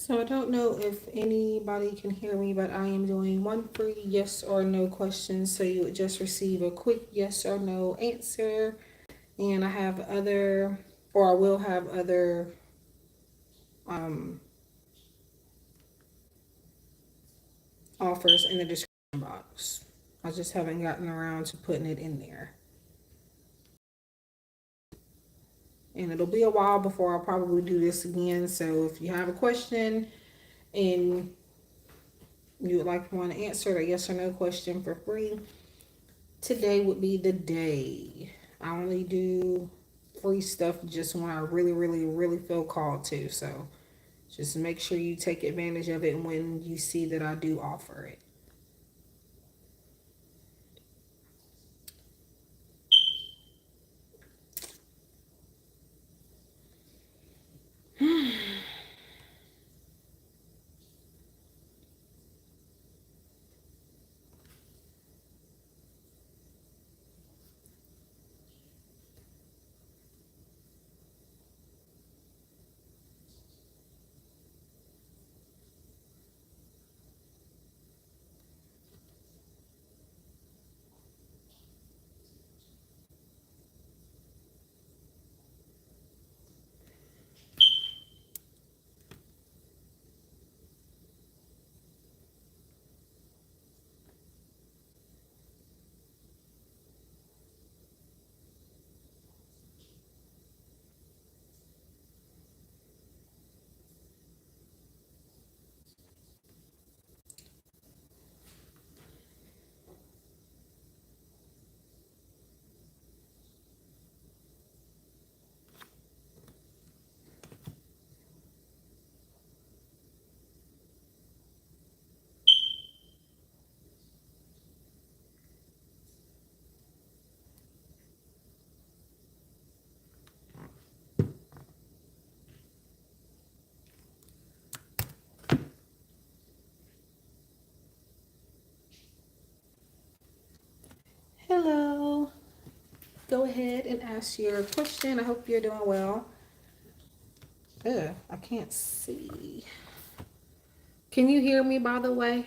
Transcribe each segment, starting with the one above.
So I don't know if anybody can hear me, but I am doing one free yes or no question. So you would just receive a quick yes or no answer. And I have other, or I will have other um, offers in the description box. I just haven't gotten around to putting it in there. And it'll be a while before I'll probably do this again. So if you have a question and you would like one answered, a yes or no question for free, today would be the day. I only do free stuff just when I really, really, really feel called to. So just make sure you take advantage of it when you see that I do offer it. Hello. Go ahead and ask your question. I hope you're doing well. Ugh, I can't see. Can you hear me, by the way?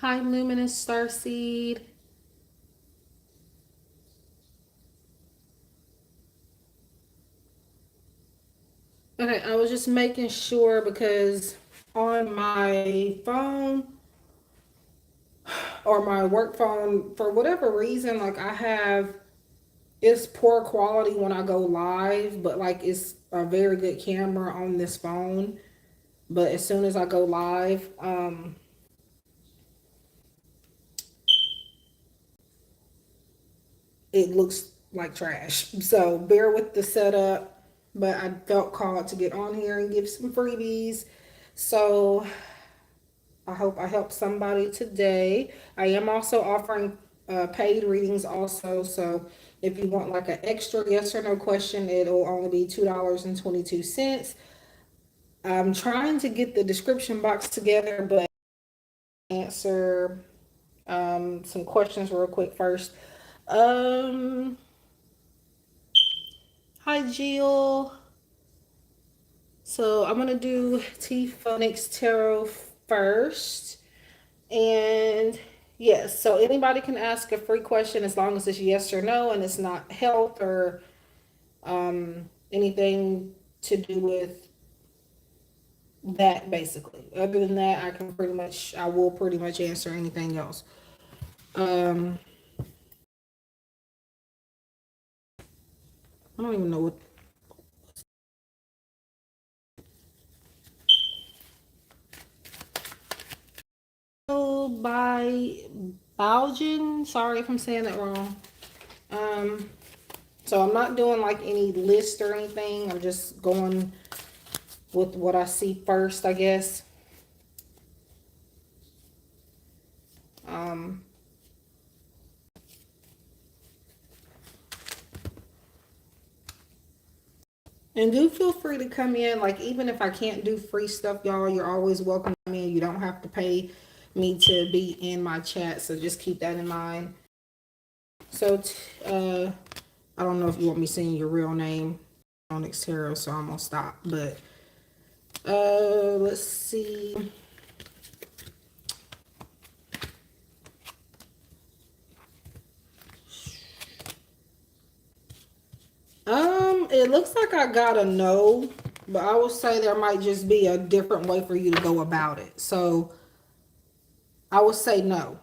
Hi, Luminous Starseed. Okay, I was just making sure because on my phone or my work phone, for whatever reason, like I have, it's poor quality when I go live, but like it's a very good camera on this phone. But as soon as I go live, it looks like trash. So bear with the setup, but I felt called to get on here and give some freebies. So I hope I helped somebody today. I am also offering paid readings also. So if you want like an extra yes or no question, it'll only be $2.22. I'm trying to get the description box together, but answer some questions real quick first. Um, Hi, Jill. So I'm gonna do T Phonics Tarot first, and yes. So anybody can ask a free question as long as it's yes or no, and it's not health or anything to do with that. Basically, other than that, I will pretty much answer anything else. Um, I don't even know what. Oh, by Balgin. Sorry if I'm saying that wrong. Um, so I'm not doing like any list or anything. I'm just going with what I see first, I guess. Um, and do feel free to come in. Like even if I can't do free stuff, y'all, you're always welcome to come in. You don't have to pay me to be in my chat. So just keep that in mind. So, I don't know if you want me saying your real name on Xterra, so I'm gonna stop. But let's see. It looks like I got a no, but I would say there might just be a different way for you to go about it. So I would say no,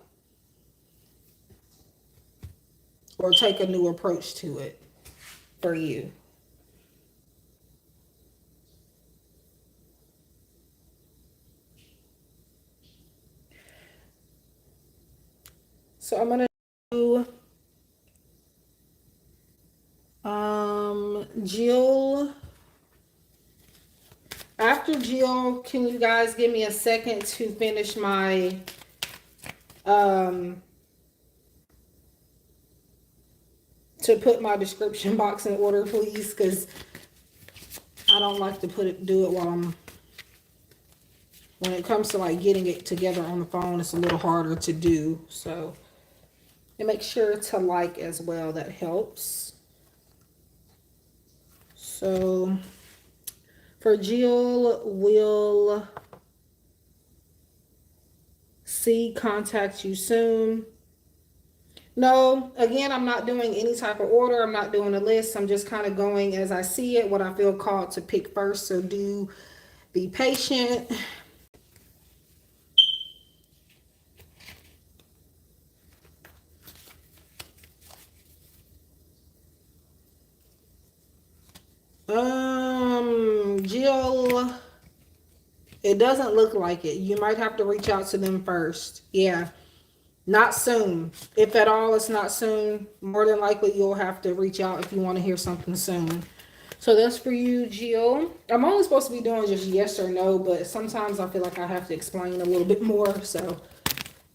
or take a new approach to it for you. So I'm gonna do Jill. After Jill, can you guys give me a second to finish my um to put my description box in order, please? Because I don't like to do it while when it comes to like getting it together on the phone, it's a little harder to do. So, and make sure to like as well, that helps. So for Jill, will see contact you soon. No, again, I'm not doing any type of order. I'm not doing a list. I'm just kind of going as I see it, what I feel called to pick first. So do be patient. Jill, it doesn't look like it. You might have to reach out to them first. Yeah. Not soon. If at all, it's not soon. More than likely, you'll have to reach out if you want to hear something soon. So that's for you, Jill. I'm only supposed to be doing just yes or no, but sometimes I feel like I have to explain a little bit more. So,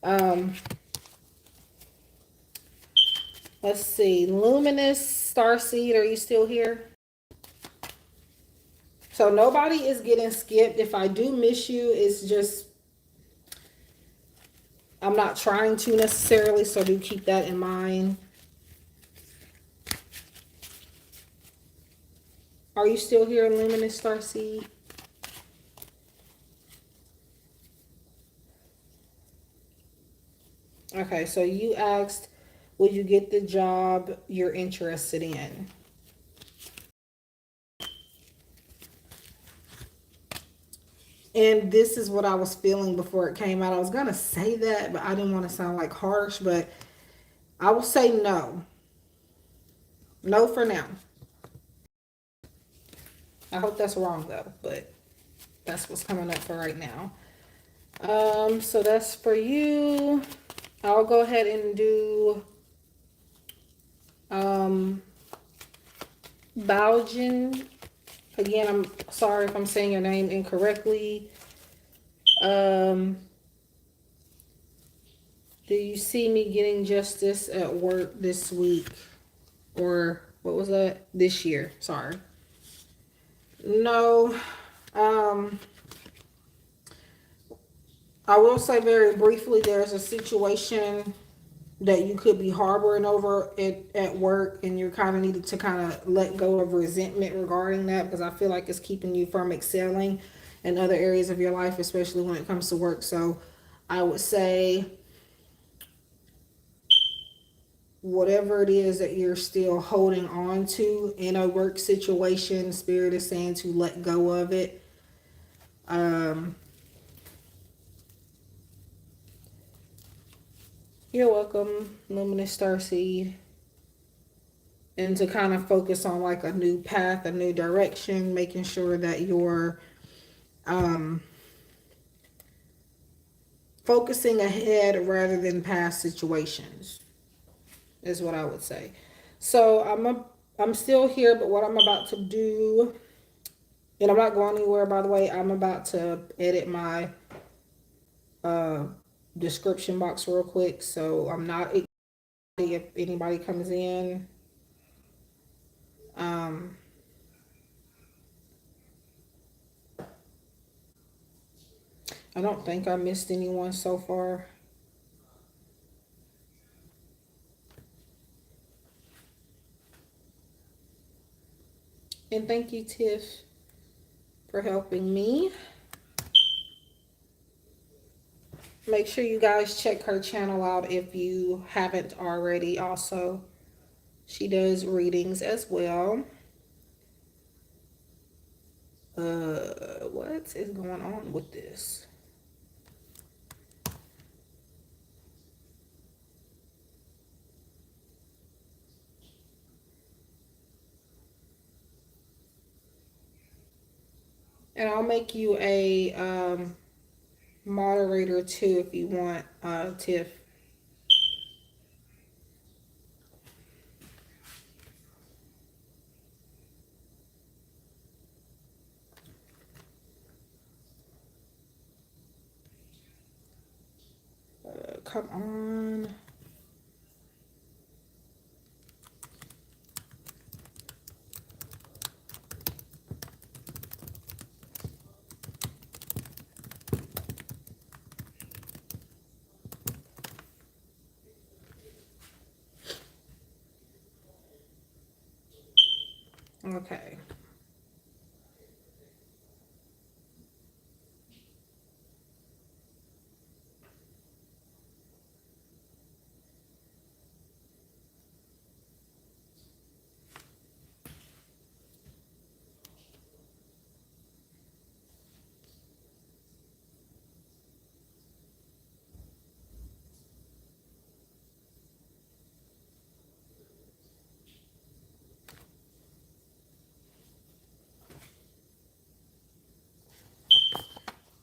um, let's see. Luminous Starseed, are you still here? So nobody is getting skipped. If I do miss you, it's just I'm not trying to necessarily, so do keep that in mind. Are you still here, Luminous Starseed? Okay, so you asked, will you get the job you're interested in? And this is what I was feeling before it came out. I was going to say that, but I didn't want to sound like harsh, but I will say no. No for now. I hope that's wrong though, but that's what's coming up for right now. So that's for you. I'll go ahead and do Baujin. Again, I'm sorry if I'm saying your name incorrectly. Do you see me getting justice at work this week? Or what was that? This year. Sorry. No. I will say very briefly, there's a situation that you could be harboring over at work, and you're kind of needed to kind of let go of resentment regarding that, because I feel like it's keeping you from excelling in other areas of your life, especially when it comes to work. So I would say whatever it is that you're still holding on to in a work situation, Spirit is saying to let go of it. You're welcome, Luminous Starseed. And to kind of focus on like a new path, a new direction, making sure that you're focusing ahead rather than past situations is what I would say. So I'm still here, but what I'm about to do, and I'm not going anywhere, by the way, I'm about to edit my description box real quick. So I'm not, if anybody comes in. I don't think I missed anyone so far. And thank you, Tiff, for helping me. Make sure you guys check her channel out if you haven't already. Also, she does readings as well. What is going on with this? And I'll make you a moderator too if you want, Tiff. Come on. Okay.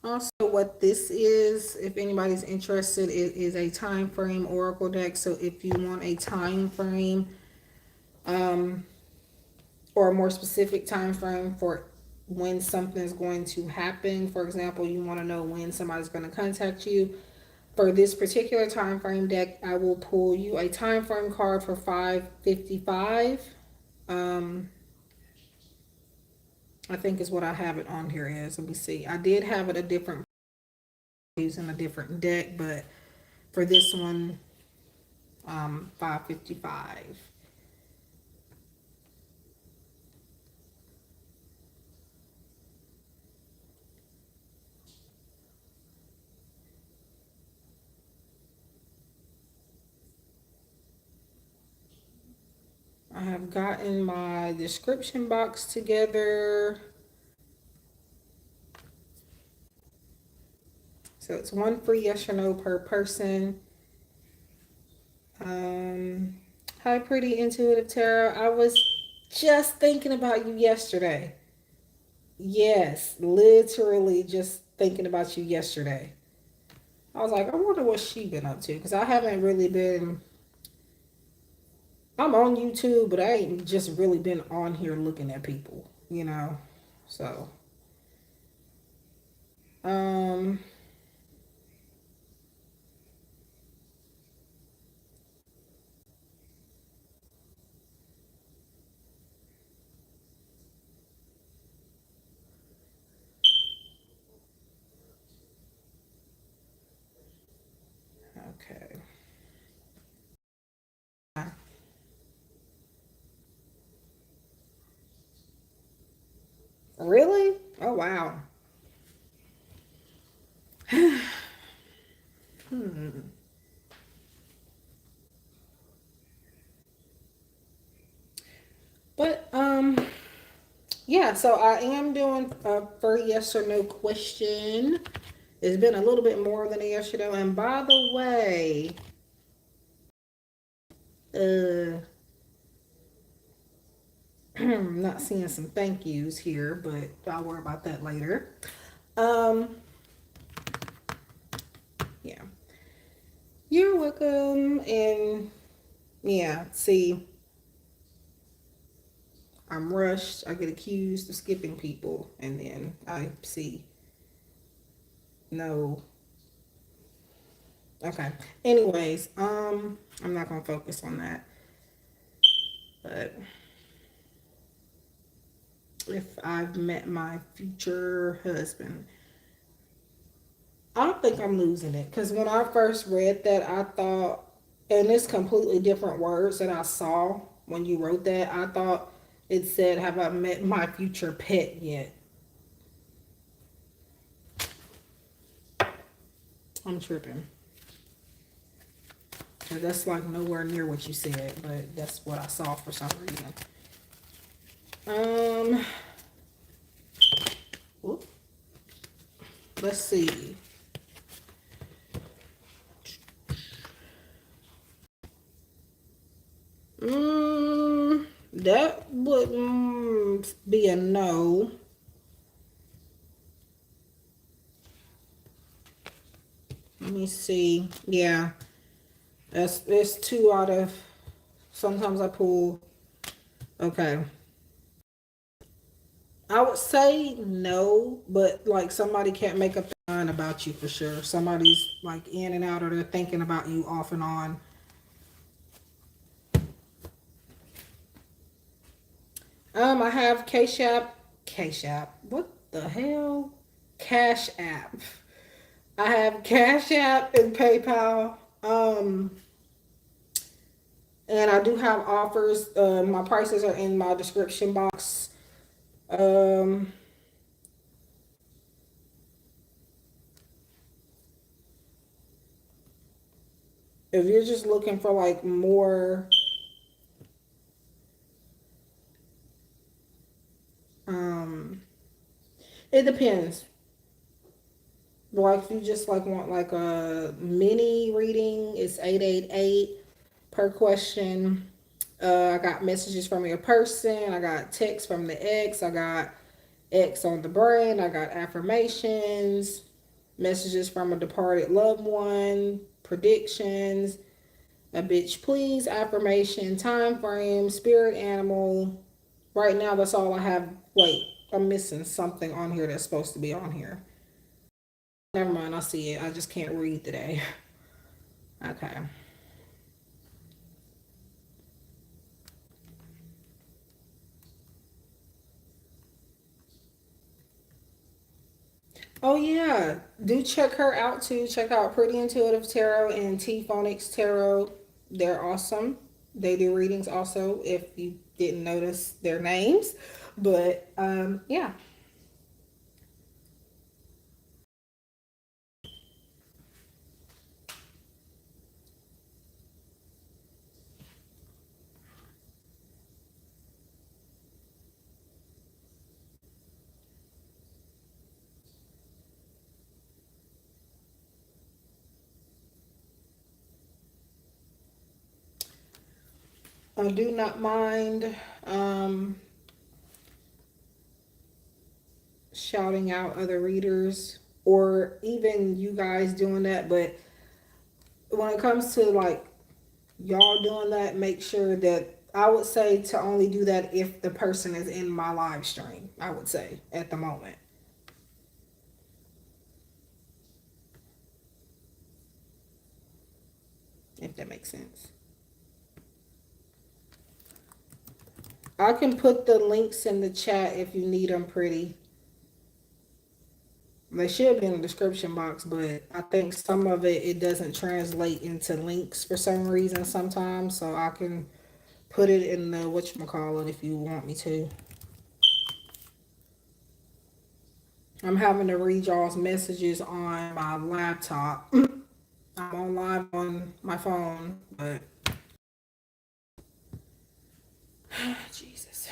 Also, what this is, if anybody's interested, it is a time frame oracle deck. So if you want a time frame, or a more specific time frame for when something is going to happen, for example, you want to know when somebody's going to contact you. For this particular time frame deck, I will pull you a time frame card for 555. Um, I think is what I have it on here as. Let me see. I did have it a different using a different deck, but for this one, 555. I have gotten my description box together. So it's one free yes or no per person. Hi, pretty intuitive tarot. I was just thinking about you yesterday. Yes, literally just thinking about you yesterday. I was like, I wonder what she been up to because I haven't really been. I'm on YouTube, but I ain't just really been on here looking at people, you know. So, um, okay. Really? Oh wow. Hmm. But yeah, so I am doing a for yes or no question. It's been a little bit more than a yes or no. And by the way, I'm not seeing some thank yous here, but I'll worry about that later. Um, yeah. You're welcome. And yeah, see, I'm rushed. I get accused of skipping people, and then I see no. Okay. Anyways, I'm not gonna focus on that. But if I've met my future husband, I don't think I'm losing it because when I first read that, I thought, and it's completely different words that I saw when you wrote that. I thought It said, "Have I met my future pet yet?" I'm tripping. That's like nowhere near what you said, but that's what I saw for some reason. Um, whoop, let's see. That would be a no. Let me see. Yeah, that's two out of. Sometimes I pull. Okay, I would say no, but like somebody can't make up their mind about you for sure. Somebody's like in and out, or they're thinking about you off and on. I have Cash App. Cash App. What the hell? Cash App. I have Cash App and PayPal. And I do have offers. My prices are in my description box. Um, if you're just looking for like more, um, it depends. Like if you just like want like a mini reading, it's 888 per question. I got messages from your person. I got text from the ex. I got X on the brain. I got affirmations, messages from a departed loved one, predictions, a bitch please, affirmation, time frame, spirit animal. Right now, that's all I have. Wait, I'm missing something on here that's supposed to be on here. Never mind, I see it. I just can't read today. Okay. Oh yeah, do check her out too. Check out Pretty Intuitive Tarot and T Phonics Tarot. They're awesome. They do readings also. If you didn't notice their names, but yeah, I do not mind shouting out other readers or even you guys doing that. But when it comes to like y'all doing that, make sure that I would say to only do that if the person is in my live stream. I would say at the moment, if that makes sense. I can put the links in the chat if you need them, pretty. They should be in the description box, but I think some of it doesn't translate into links for some reason sometimes. So I can put it in the whatchamacallit if you want me to. I'm having to read y'all's messages on my laptop. I'm on live on my phone, but Jesus.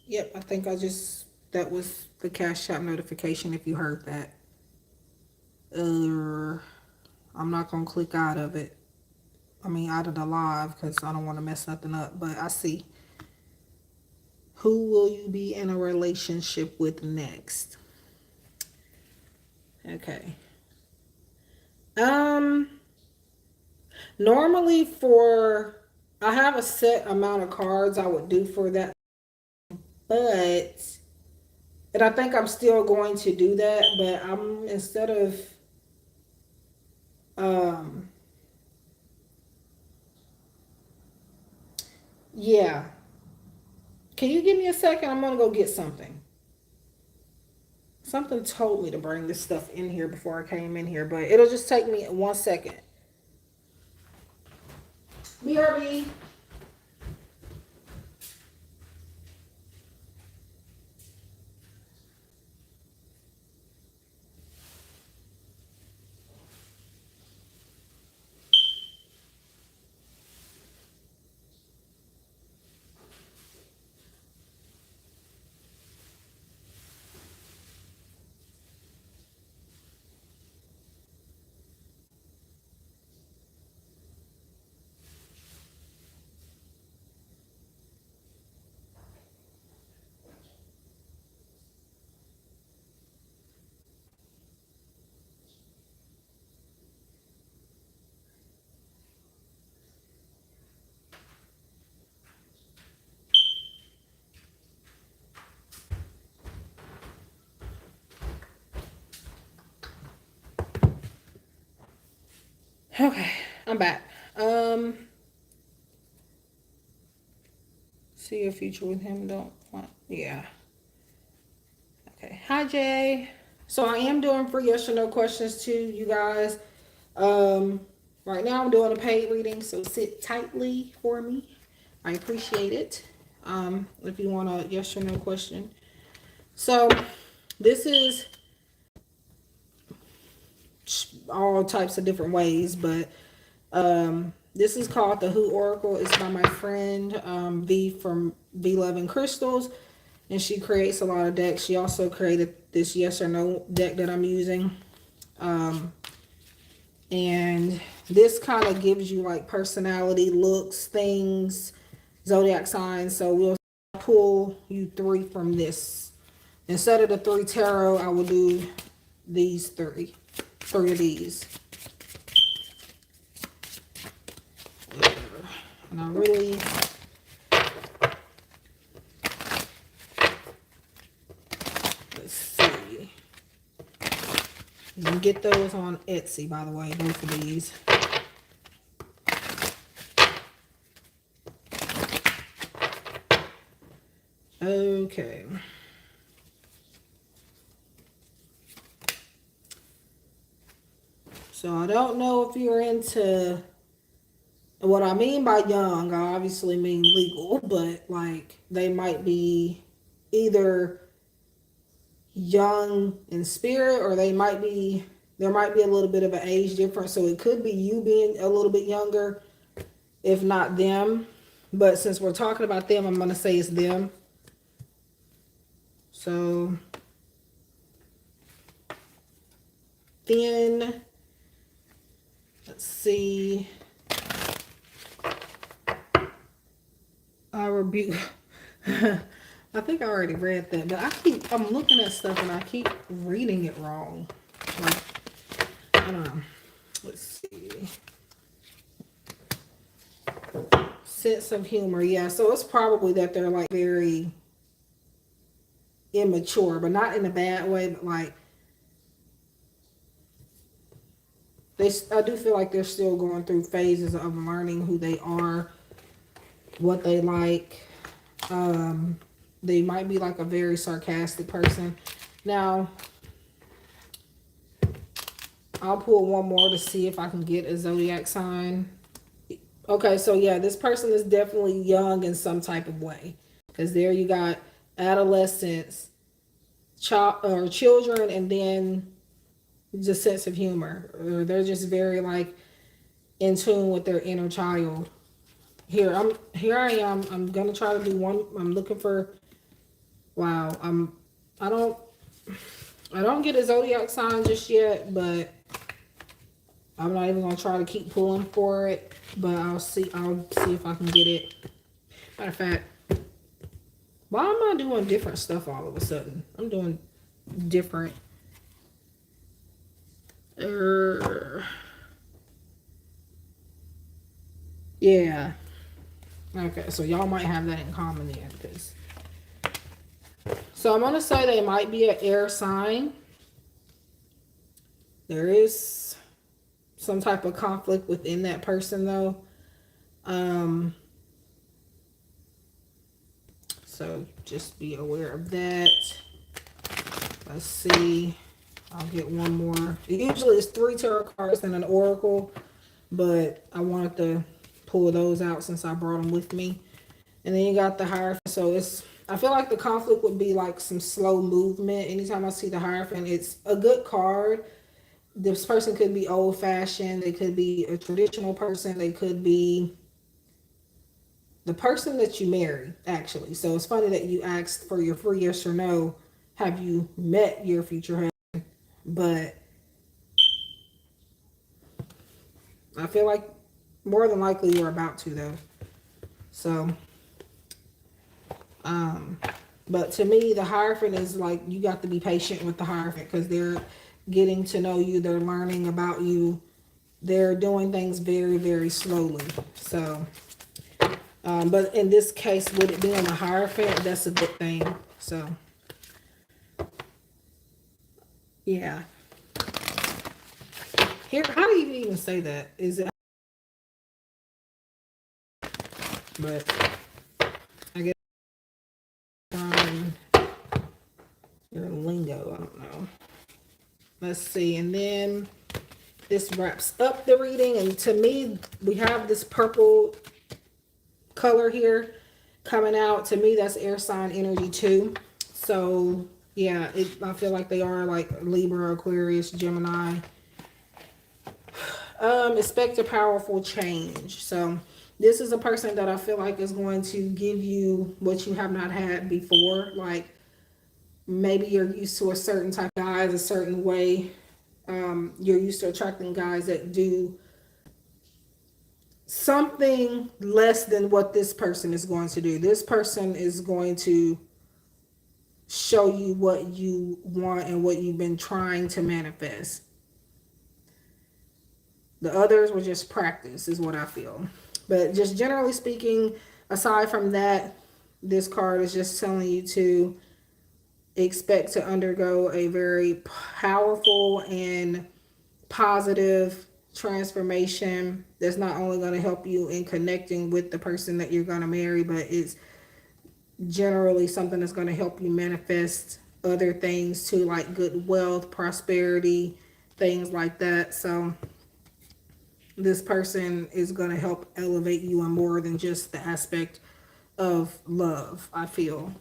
Yep, I think that was the Cash App notification if you heard that. Uh, I'm not gonna click out of it. I mean, out of the live because I don't want to mess nothing up. But I see. Who will you be in a relationship with next? Okay. Um, normally for I have a set amount of cards I would do for that, but and I think I'm still going to do that, but I'm instead of um Yeah. Can you give me a second? I'm gonna go get something. Something told me to bring this stuff in here before I came in here, but it'll just take me 1 second. BRB. Okay, I'm back. See your future with him. Don't want. Yeah. Okay. Hi, Jay. So I am doing free yes or no questions too, you guys. Um, right now I'm doing a paid reading, so sit tightly for me. I appreciate it. If you want a yes or no question. So this is all types of different ways, but this is called the Who Oracle. It's by my friend V from V Love and Crystals, and she creates a lot of decks. She also created this yes or no deck that I'm using. And this kind of gives you like personality, looks, things, zodiac signs. So we'll pull you 3 from this. Instead of the 3 tarot, I will do these 3 of these. And I really let's see. You can get those on Etsy, by the way, both of these. Okay. So I don't know if you're into, what I mean by young, I obviously mean legal, but like they might be either young in spirit, or there might be a little bit of an age difference. So it could be you being a little bit younger, if not them. But since we're talking about them, I'm going to say it's them. So then, let's see. I rebuke. I think I already read that, but I'm looking at stuff and I keep reading it wrong. Like, I don't know. Let's see. Sense of humor. Yeah, so it's probably that they're like very immature, but not in a bad way, but like I do feel like they're still going through phases of learning who they are, what they like. They might be like a very sarcastic person. Now, I'll pull one more to see if I can get a zodiac sign. Okay, so yeah, this person is definitely young in some type of way. Because there you got adolescence, child or children, and then just sense of humor. Or they're just very like in tune with their inner child. Here I am. I'm gonna try to do one. I'm looking for. Wow. I don't get a zodiac sign just yet, but I'm not even gonna try to keep pulling for it. But I'll see if I can get it. Matter of fact, why am I doing different stuff all of a sudden? I'm doing different. Yeah. Okay, so y'all might have that in common then, because. So I'm gonna say they might be an air sign. There is some type of conflict within that person, though. So just be aware of that. Let's see. I'll get one more. Usually it's 3 tarot cards and an oracle, but I wanted to pull those out since I brought them with me. And then you got the Hierophant. So I feel like the conflict would be like some slow movement. Anytime I see the Hierophant, it's a good card. This person could be old fashioned. They could be a traditional person. They could be the person that you marry, actually. So it's funny that you asked for your free yes or no. Have you met your future husband? But I feel like more than likely you're about to, though. So, but to me, the Hierophant is like, you got to be patient with the Hierophant because they're getting to know you. They're learning about you. They're doing things very, very slowly. So, but in this case, with it being a Hierophant, that's a good thing. So, yeah. Here, how do you even say that? Is it? But I guess your lingo, I don't know. Let's see, and then this wraps up the reading. And to me, we have this purple color here coming out. To me, that's air sign energy too. So yeah, I feel like they are like Libra, Aquarius, Gemini. Expect a powerful change. So this is a person that I feel like is going to give you what you have not had before. Like maybe you're used to a certain type of guys, a certain way. You're used to attracting guys that do something less than what this person is going to do. This person is going to show you what you want and what you've been trying to manifest. The others will just practice, is what I feel. But just generally speaking, aside from that, this card is just telling you to expect to undergo a very powerful and positive transformation that's not only going to help you in connecting with the person that you're going to marry, but it's generally something that's going to help you manifest other things too, like good wealth, prosperity, things like that. So this person is going to help elevate you on more than just the aspect of love, I feel.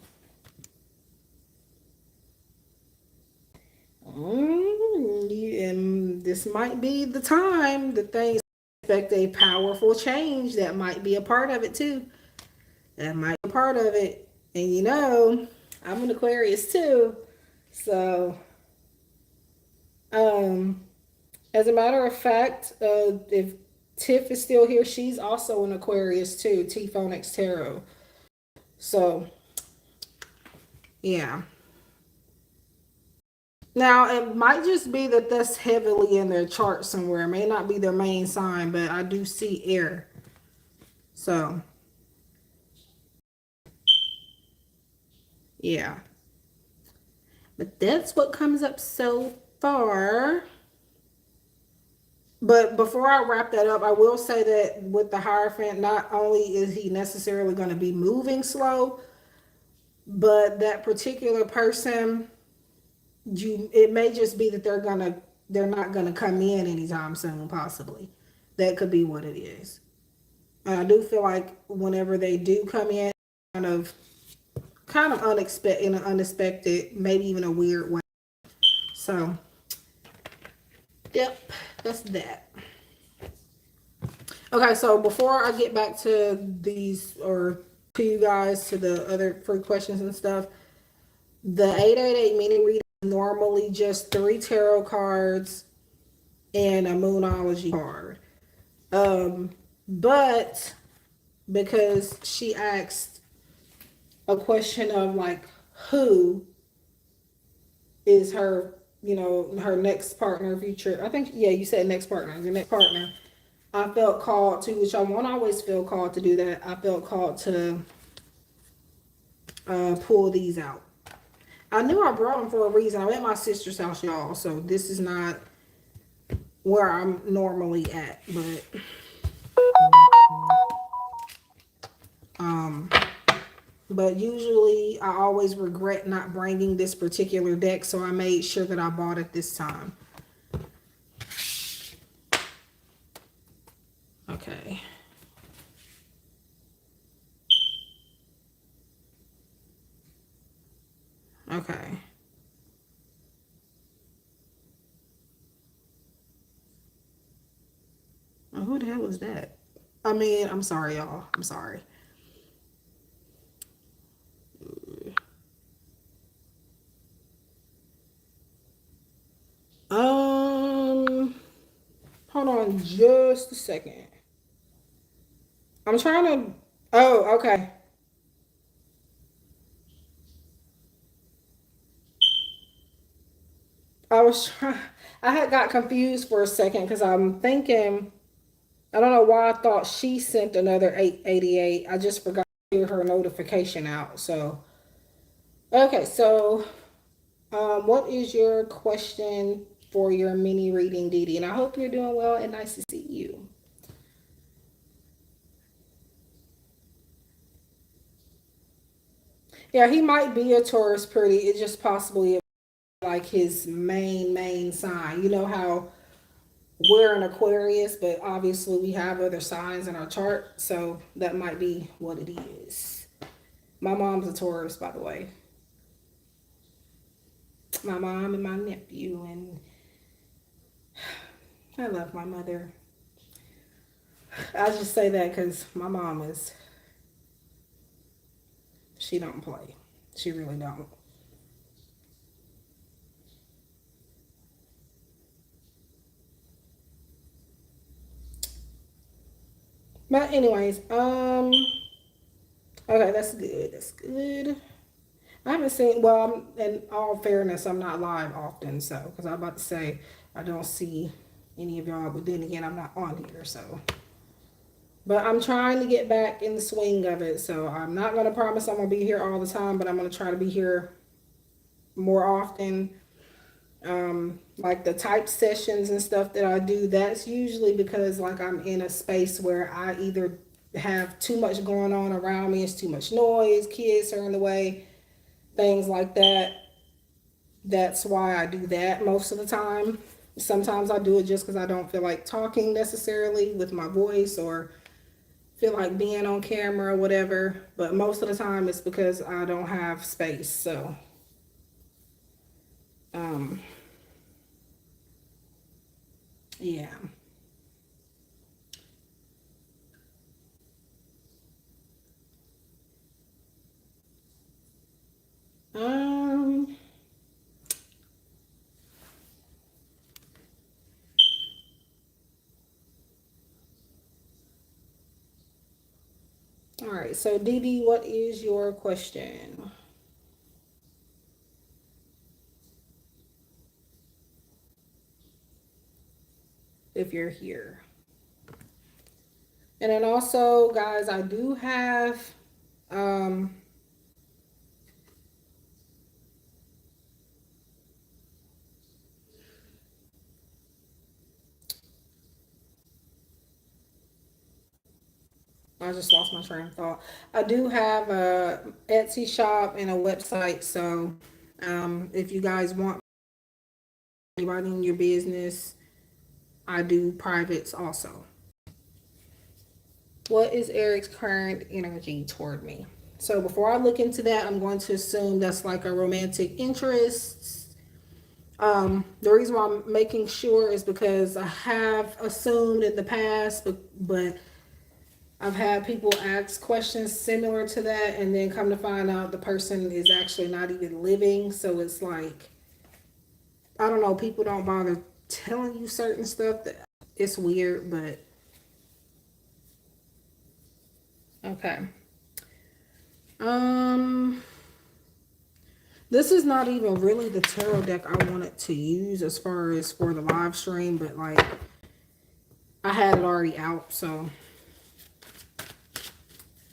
And this might be the time that things expect a powerful change. That might be a part of it too. That might be a part of it. And you know, I'm an Aquarius too. So, as a matter of fact, if Tiff is still here, she's also an Aquarius too. T Phonics Tarot. So, yeah. Now, it might just be that that's heavily in their chart somewhere. It may not be their main sign, but I do see air. So, yeah. But that's what comes up so far. But before I wrap that up, I will say that with the Hierophant, not only is he necessarily going to be moving slow, but that particular person, it may just be that they're not gonna come in anytime soon, possibly. That could be what it is. And I do feel like whenever they do come in, kind of unexpected, in an unexpected, maybe even a weird way. So, yep, that's that. Okay, so before I get back to these, or to you guys, to the other free questions and stuff, the 888 mini reading is normally just 3 tarot cards and a Moonology card. But because she asked a question of like, who is her, her next partner, future. I think, yeah, you said next partner, your next partner. I felt called to, which I won't always feel called to do that. I felt called to pull these out. I knew I brought them for a reason. I'm at my sister's house, y'all, so this is not where I'm normally at, but But usually I always regret not bringing this particular deck, so I made sure that I bought it this time. Okay. Okay. Oh, who the hell is that? I mean, I'm sorry, y'all. I'm sorry. Um, hold on just a second. I'm trying to. Oh, okay. I was trying. I had got confused for a second because I'm thinking. I don't know why I thought she sent another 888. I just forgot to hear her notification out. So, okay. So, what is your question for your mini reading, Dee Dee? And I hope you're doing well and nice to see you. Yeah, he might be a Taurus pretty. It's just possibly like his main sign. You know how we're an Aquarius, but obviously we have other signs in our chart, so that might be what it is. My mom's a Taurus, by the way. My mom and my nephew, and I love my mother. I just say that because my mom is, she don't play. She really don't. But anyways, okay, that's good. That's good. I haven't seen, well, in all fairness, I'm not live often, so, because I'm about to say I don't see any of y'all, but then again, I'm not on here, so. But I'm trying to get back in the swing of it, so I'm not going to promise I'm going to be here all the time, but I'm going to try to be here more often. Like the type sessions and stuff that I do, that's usually because like I'm in a space where I either have too much going on around me, it's too much noise, kids are in the way, things like that. That's why I do that most of the time. Sometimes I do it just because I don't feel like talking necessarily with my voice or feel like being on camera or whatever. But most of the time it's because I don't have space. So, um, yeah. Um, all right. So, Dee Dee, what is your question? If you're here. And then also, guys, I do have, um, I just lost my train of thought. I do have a Etsy shop and a website. So if you guys want anybody in your business, I do privates also. What is Eric's current energy toward me? So before I look into that, I'm going to assume that's like a romantic interest. The reason why I'm making sure is because I have assumed in the past, but I've had people ask questions similar to that, and then come to find out the person is actually not even living. So it's like, I don't know, people don't bother telling you certain stuff. That it's weird, but okay. Um, this is not even really the tarot deck I wanted to use as far as for the live stream, but like I had it already out, so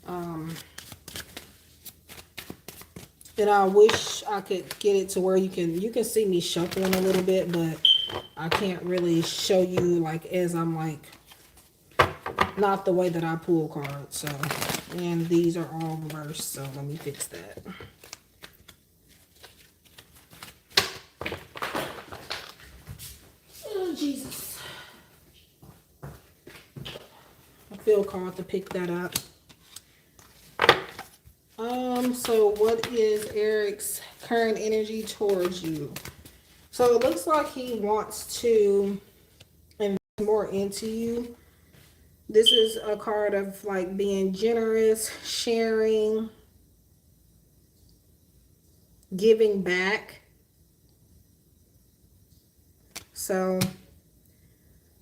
um. And I wish I could get it to where you can see me shuffling a little bit, but I can't really show you like as I'm like not the way that I pull cards. So, and these are all reversed. So let me fix that. Oh, Jesus. I feel called to pick that up. So what is Eric's current energy towards you? So it looks like he wants to invest more into you. This is a card of like being generous, sharing, giving back. So,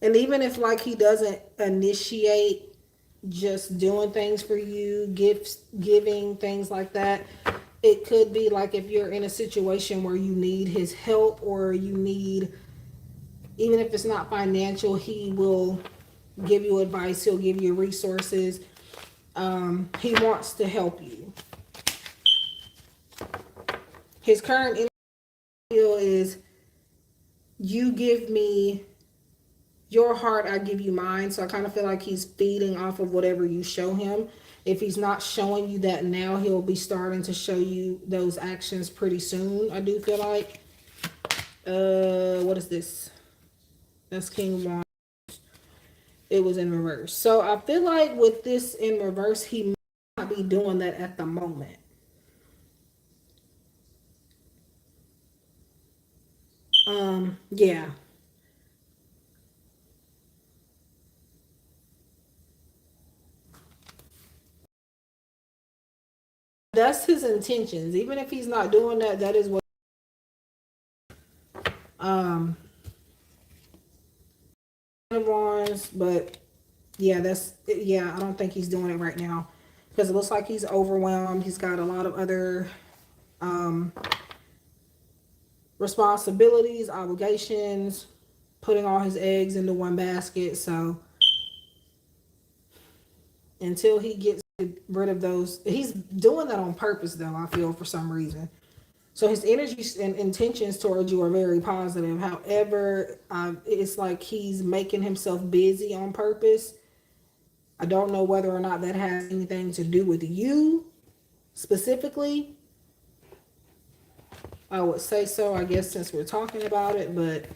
and even if like he doesn't initiate just doing things for you, gifts, giving, things like that, it could be like if you're in a situation where you need his help or you need, even if it's not financial, he will give you advice, he'll give you resources. He wants to help you. His current feel is, you give me your heart, I give you mine. So I kind of feel like he's feeding off of whatever you show him. If he's not showing you that now, he'll be starting to show you those actions pretty soon, I do feel like. What is this? That's King of Wands. It was in reverse. So I feel like with this in reverse, he might not be doing that at the moment. Yeah. That's his intentions. Even if he's not doing that, that is what um Wands, but yeah, I don't think he's doing it right now because it looks like he's overwhelmed. He's got a lot of other um responsibilities, obligations, putting all his eggs into one basket. So until he gets rid of those, he's doing that on purpose though, I feel, for some reason. So his energy and intentions towards you are very positive. However, it's like he's making himself busy on purpose. I don't know whether or not that has anything to do with you specifically. I would say so, I guess, since we're talking about it, but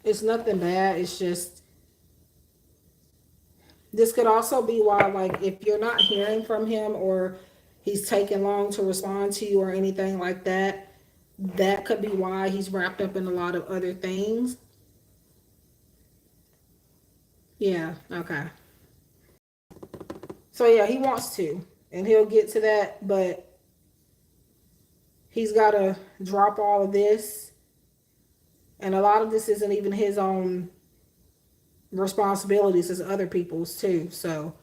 it's nothing bad. It's just, this could also be why, like, if you're not hearing from him or he's taking long to respond to you or anything like that, that could be why he's wrapped up in a lot of other things. Yeah, okay. So yeah, he wants to, and he'll get to that, but he's got to drop all of this. And a lot of this isn't even his own responsibilities, it's other people's too. So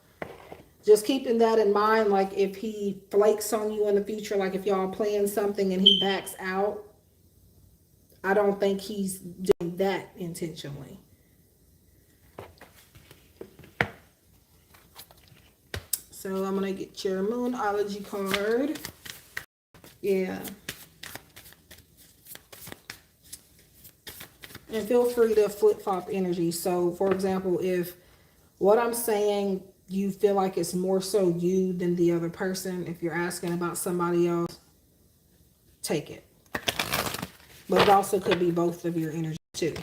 just keeping that in mind, like if he flakes on you in the future, like if y'all plan something and he backs out, I don't think he's doing that intentionally. So I'm going to get your Moonology card. Yeah. And feel free to flip-flop energy. So, for example, if what I'm saying, you feel like it's more so you than the other person, if you're asking about somebody else, take it. But it also could be both of your energy too.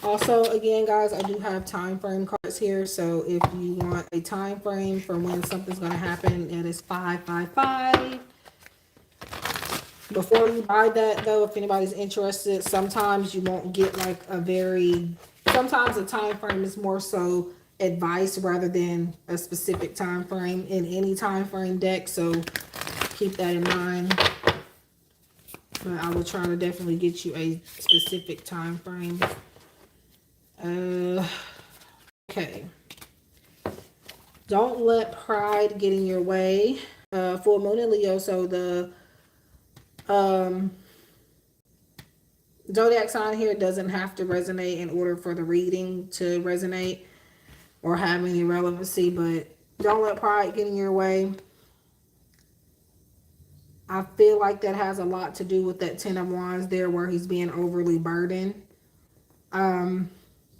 Also, again, guys, I do have time frame cards here. So if you want a time frame for when something's going to happen, it is 555. Before you buy that, though, if anybody's interested, sometimes you won't get like sometimes the time frame is more so advice rather than a specific time frame in any time frame deck. So keep that in mind. But I will try to definitely get you a specific time frame. Okay. Don't let pride get in your way. Full moon in Leo, so the zodiac sign here doesn't have to resonate in order for the reading to resonate or have any relevancy, but don't let pride get in your way. I feel like that has a lot to do with that Ten of Wands there, where he's being overly burdened. Um,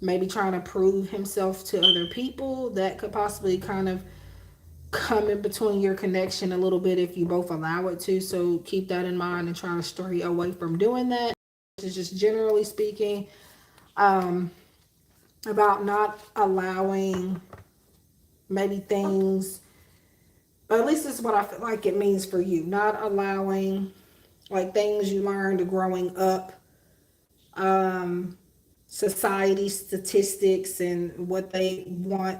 Maybe trying to prove himself to other people. That could possibly kind of come in between your connection a little bit if you both allow it to. So keep that in mind and try to stray away from doing that. This is just generally speaking um, about not allowing maybe things, at least this is what I feel like it means for you, not allowing like things you learned growing up, um, society statistics and what they want,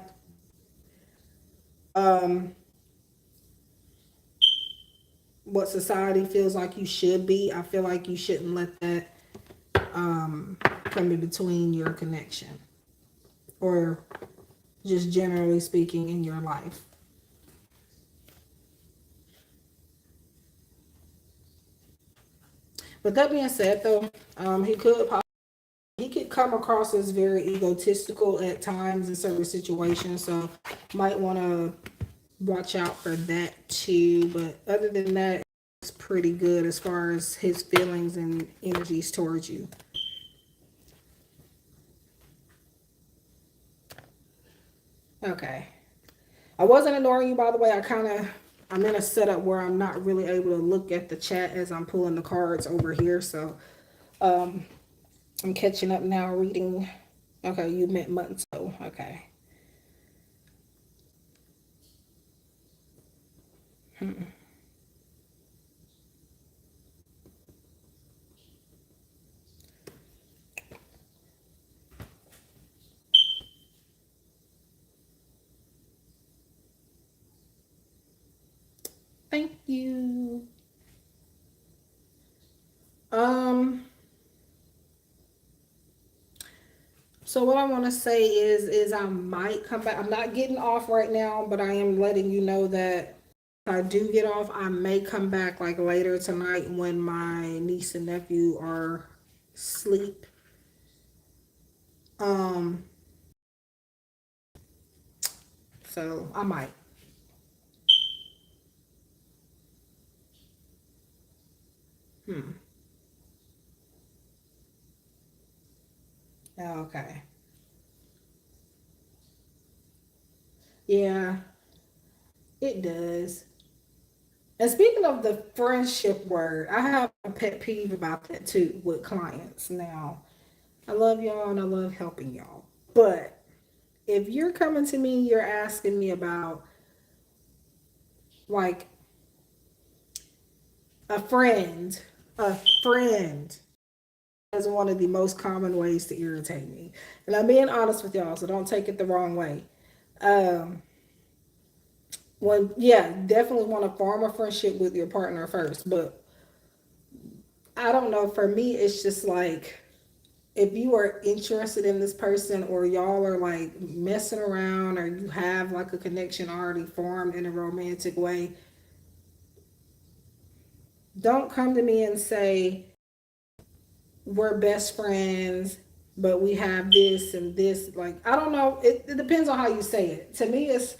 um, what society feels like you should be. I feel like you shouldn't let that come in between your connection, or just generally speaking in your life. But that being said, though, he could come across as very egotistical at times in certain situations, so might want to watch out for that too. But other than that, it's pretty good as far as his feelings and energies towards you. Okay. I wasn't ignoring you, by the way. I'm in a setup where I'm not really able to look at the chat as I'm pulling the cards over here. So um, I'm catching up now, reading. Okay, you meant months. So okay. Thank you. Um. So what I want to say is I might come back. I'm not getting off right now, but I am letting you know that if I do get off, I may come back like later tonight when my niece and nephew are asleep. Um, so I might. Hmm. Okay. Yeah, it does. And speaking of the friendship word, I have a pet peeve about that too with clients. Now, I love y'all and I love helping y'all. But if you're coming to me, you're asking me about like a friend, a friend is one of the most common ways to irritate me. And I'm being honest with y'all, so don't take it the wrong way. Um, yeah, definitely want to form a friendship with your partner first. But I don't know, for me, it's just like if you are interested in this person or y'all are like messing around or you have like a connection already formed in a romantic way, don't come to me and say, we're best friends, but we have this and this. Like, I don't know. It depends on how you say it. To me, it's,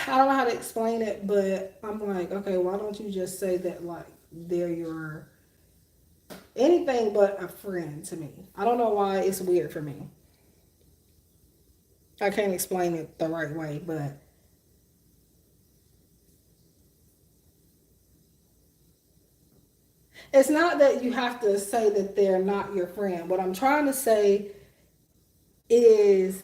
I don't know how to explain it, but I'm like, okay, why don't you just say that, like, they're your anything but a friend to me? I don't know why it's weird for me. I can't explain it the right way, but it's not that you have to say that they're not your friend. What I'm trying to say is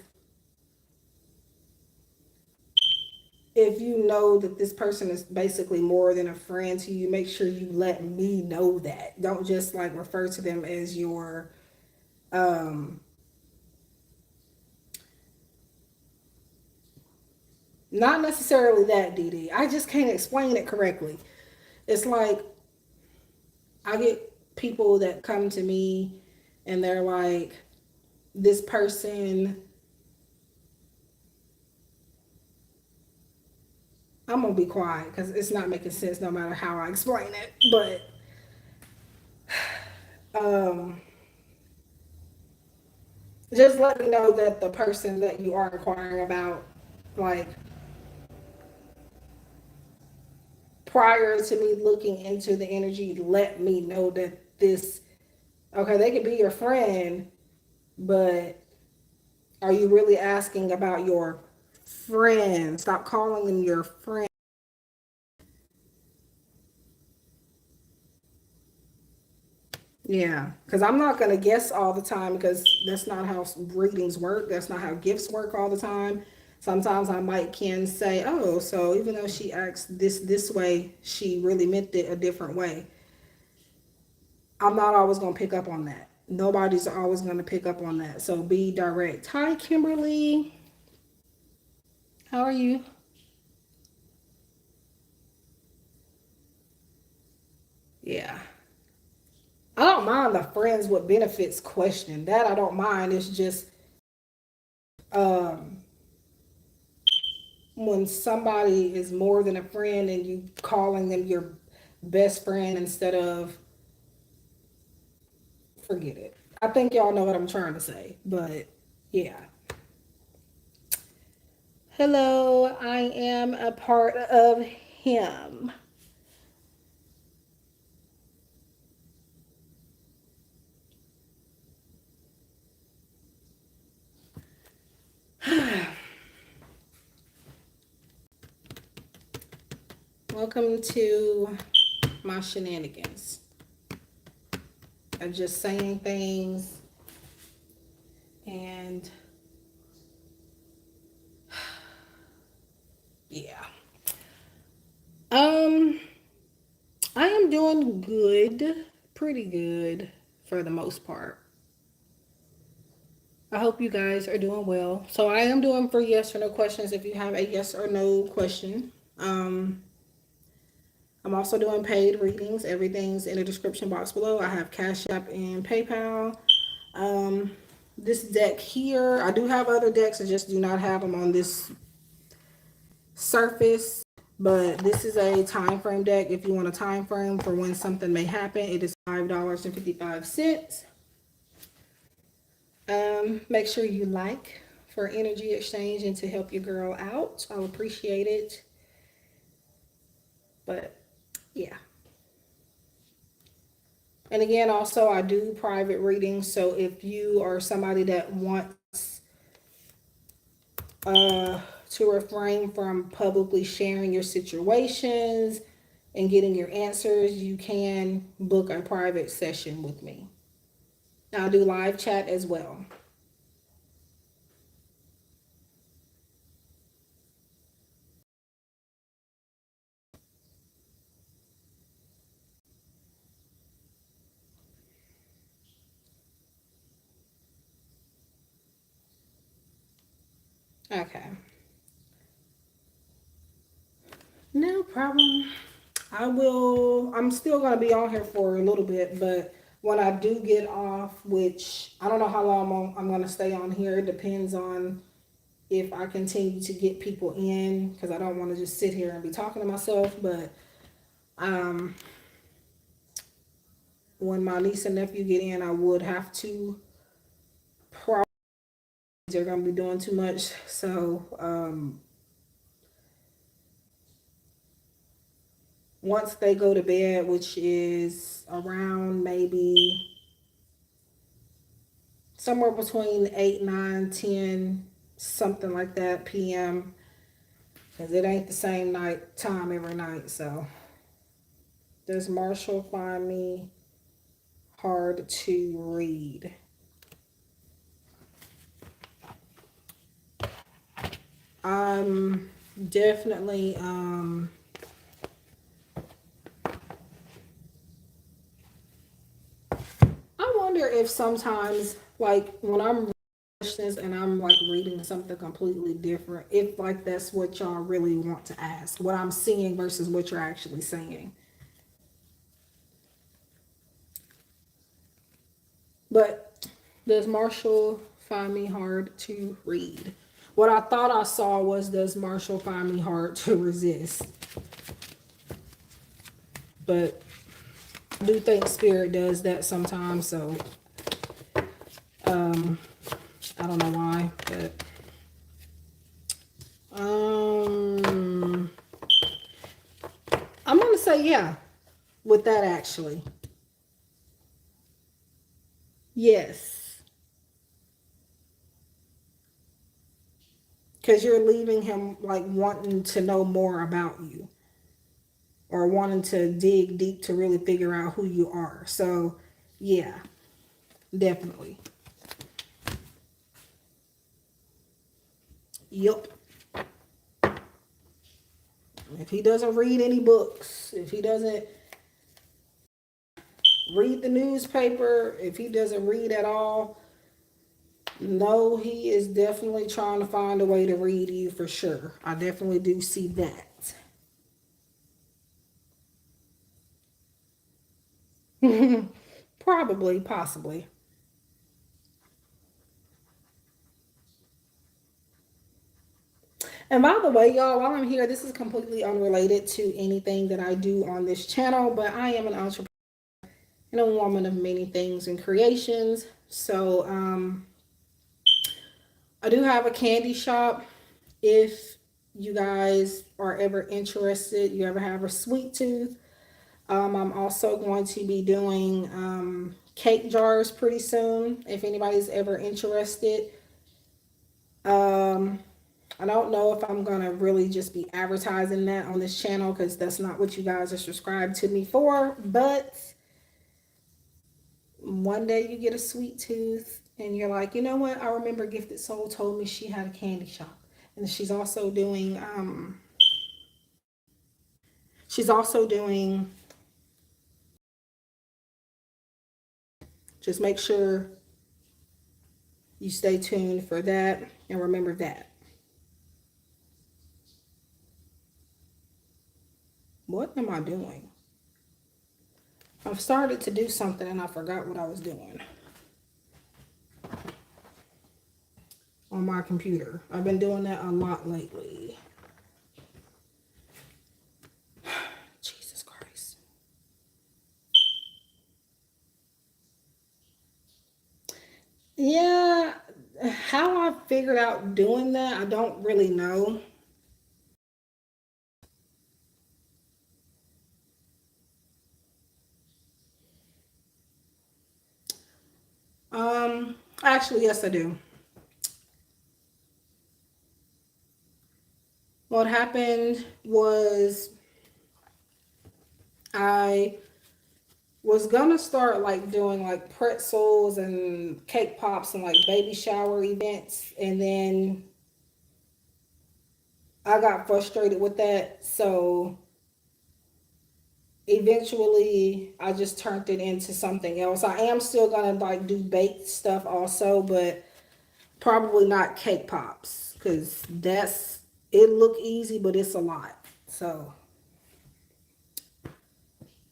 if you know that this person is basically more than a friend to you, make sure you let me know that. Don't just like refer to them as your um not necessarily that, Dee Dee. I just can't explain it correctly. It's like I get people that come to me and they're like, this person, I'm gonna be quiet because it's not making sense no matter how I explain it. But um just let me know that the person that you are inquiring about, like, prior to me looking into the energy, let me know that this, okay, they could be your friend, but are you really asking about your friend? Stop calling them your friend. Yeah, because I'm not going to guess all the time because that's not how readings work. That's not how gifts work all the time. Sometimes I might can say, oh, so even though she acts this way, she really meant it a different way. I'm not always going to pick up on that. Nobody's always going to pick up on that. So be direct. Hi, Kimberly. How are you? Yeah. I don't mind the friends with benefits question. That I don't mind. It's just um, when somebody is more than a friend and you calling them your best friend instead of, forget it. I think y'all know what I'm trying to say. But yeah. Hello, I am a part of him. Welcome to my shenanigans. I'm just saying things and yeah. Um, I am doing good, pretty good for the most part. I hope you guys are doing well. So I am doing for yes or no questions if you have a yes or no question. I'm also doing paid readings. Everything's in the description box below. I have Cash App and PayPal. Um, this deck here, I do have other decks. I just do not have them on this surface. But this is a time frame deck. If you want a time frame for when something may happen, it is $5.55. Make sure you like for energy exchange and to help your girl out. I'll appreciate it. But yeah. And again, also I do private readings. So if you are somebody that wants to refrain from publicly sharing your situations and getting your answers, you can book a private session with me. I'll do live chat as well. Okay. No problem. I'm still going to be on here for a little bit, but when I do get off, which I don't know how long I'm going to stay on here, it depends on if I continue to get people in, because I don't want to just sit here and be talking to myself. But um, when my niece and nephew get in, I would have to, probably, they're going to be doing too much. So once they go to bed, which is around maybe somewhere between 8, 9, 10, something like that p.m. because it ain't the same night time every night. So does Marshall find me hard to read? I'm definitely I wonder if sometimes, like when I'm questions and I'm like reading something completely different, if like that's what y'all really want to ask, what I'm seeing versus what you're actually saying. But does Marshall find me hard to read? What I thought I saw was, does Marshall find me hard to resist? But I do think spirit does that sometimes, so um I don't know why, but um I'm gonna say yeah with that actually. Yes. Because you're leaving him like wanting to know more about you or wanting to dig deep to really figure out who you are. So, yeah, definitely. Yep. If he doesn't read any books, if he doesn't read the newspaper, if he doesn't read at all, no, he is definitely trying to find a way to read you for sure. I definitely do see that. Probably, possibly. And by the way, y'all, while I'm here, this is completely unrelated to anything that I do on this channel, but I am an entrepreneur and a woman of many things and creations. So, I do have a candy shop. If you guys are ever interested, you ever have a sweet tooth, I'm also going to be doing cake jars pretty soon. If anybody's ever interested, um, I don't know if I'm gonna really just be advertising that on this channel because that's not what you guys are subscribed to me for. But one day you get a sweet tooth and you're like, you know what? I remember Gifted Soul told me she had a candy shop, and she's also doing. Just make sure you stay tuned for that and remember that. What am I doing? I've started to do something and I forgot what I was doing on my computer. I've been doing that a lot lately. Jesus Christ. Yeah, how I figured out doing that, I don't really know. Actually, yes, I do. What happened was I was gonna start like doing like pretzels and cake pops and like baby shower events, and then I got frustrated with that. So eventually I just turned it into something else. I am still gonna like do baked stuff also, but probably not cake pops because that's it look easy, but it's a lot. So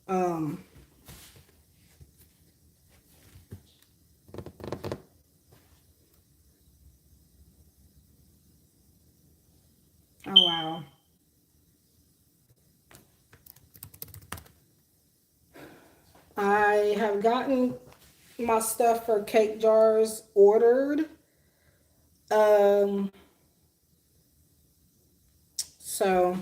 um oh wow. I have gotten my stuff for cake jars ordered. Um so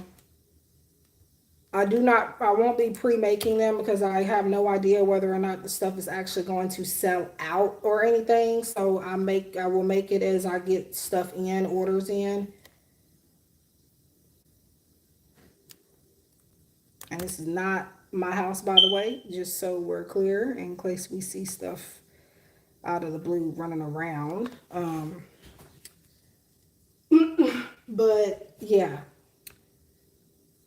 I won't be pre-making them because I have no idea whether or not the stuff is actually going to sell out or anything. So I will make it as I get stuff in, orders in. And this is not my house, by the way, just so we're clear in case we see stuff out of the blue running around. But yeah,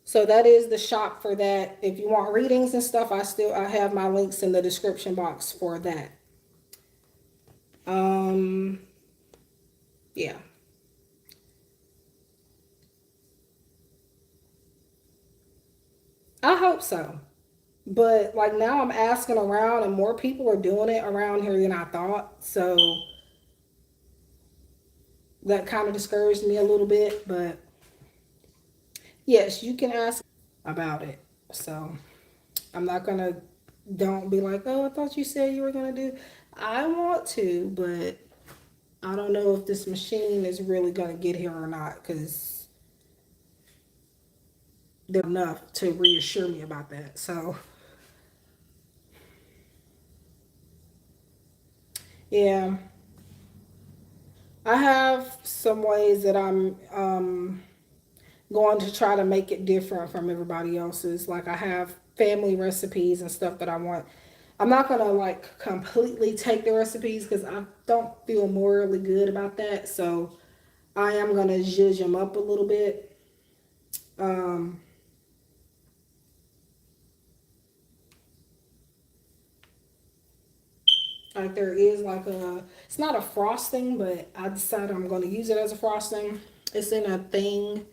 so that is the shop for that. If you want readings and stuff, I have my links in the description box for that. Um, yeah. I hope so. But like now I'm asking around and more people are doing it around here than I thought. So that kind of discouraged me a little bit. But yes, you can ask about it. So I'm not gonna don't be like, oh, I thought you said you were gonna do. I want to, but I don't know if this machine is really gonna get here or not. Cause they're enough to reassure me about that. So yeah, I have some ways that I'm going to try to make it different from everybody else's. Like I have family recipes and stuff that I want. I'm not gonna like completely take the recipes because I don't feel morally good about that. So I am gonna zhuzh them up a little bit. Um, like there is like it's not a frosting, but I decided I'm gonna use it as a frosting. It's in a thing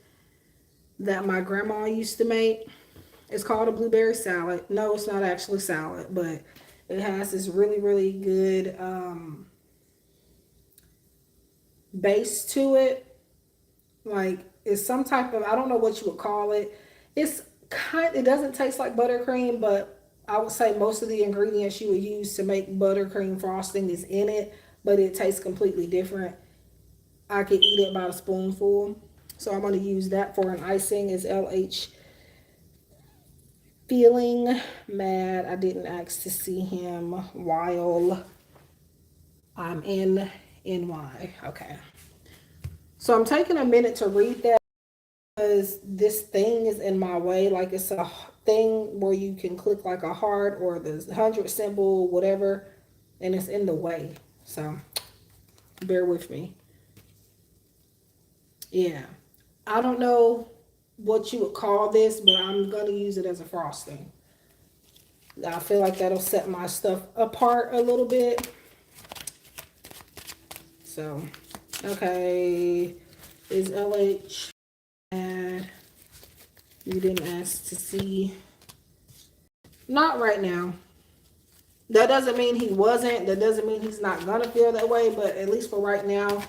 that my grandma used to make. It's called a blueberry salad. No, it's not actually salad, but it has this really, really good base to it. Like it's some type of, I don't know what you would call it. It doesn't taste like buttercream, but I would say most of the ingredients you would use to make buttercream frosting is in it, but it tastes completely different. I could eat it by a spoonful. So I'm going to use that for an icing. Is LH feeling mad I didn't ask to see him while I'm in NY. Okay. So I'm taking a minute to read that because this thing is in my way. Like it's a thing where you can click like a heart or the 100 symbol, whatever, and it's in the way. So bear with me. Yeah. I don't know what you would call this, but I'm going to use it as a frosting. I feel like that'll set my stuff apart a little bit. So, okay. Is LH mad? You didn't ask to see. Not right now. That doesn't mean he wasn't. That doesn't mean he's not gonna feel that way. But at least for right now,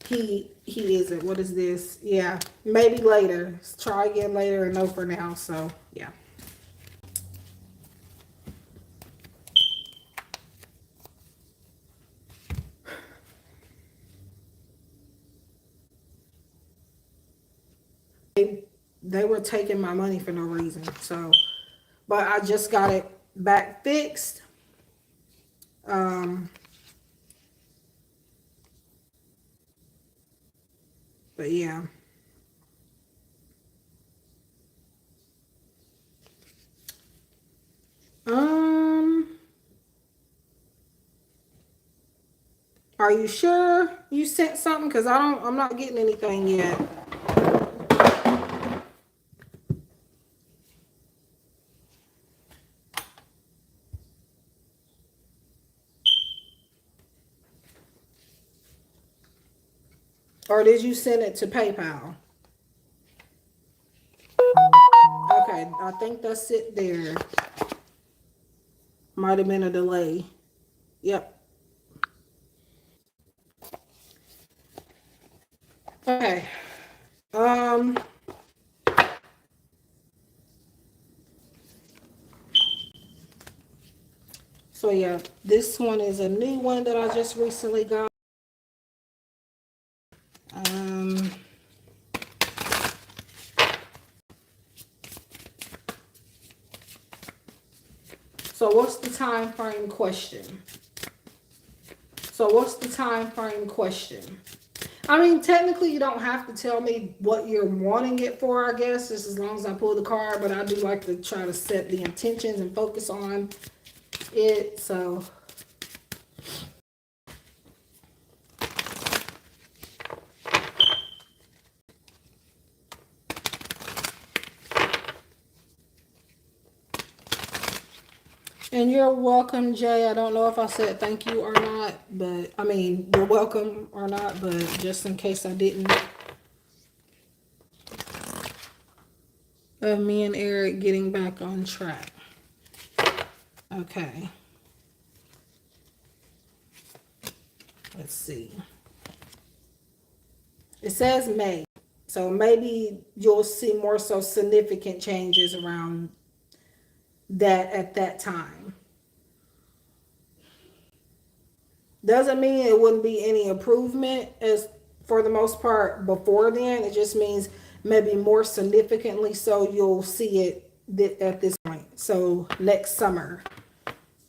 he isn't. What is this? Yeah, maybe later. Try again later. No for now. So yeah. They were taking my money for no reason. So, but I just got it back fixed. Um, but yeah. Um, are you sure you sent something? Cause I'm not getting anything yet. Or did you send it to PayPal? Okay, I think that's it there. Might have been a delay. Yep. Okay. Um, so yeah, this one is a new one that I just recently got. Um, so what's the time frame question? So what's the time frame question? I mean, technically, you don't have to tell me what you're wanting it for, I guess, just as long as I pull the card. But I do like to try to set the intentions and focus on it. So, and you're welcome, Jay. I don't know if I said thank you or not, but I mean, you're welcome or not, but just in case I didn't. Of me and Eric getting back on track. Okay. Let's see. It says May. So maybe you'll see more so significant changes around that at that time. Doesn't mean it wouldn't be any improvement as for the most part before then. It just means maybe more significantly so you'll see it at this point. So next summer,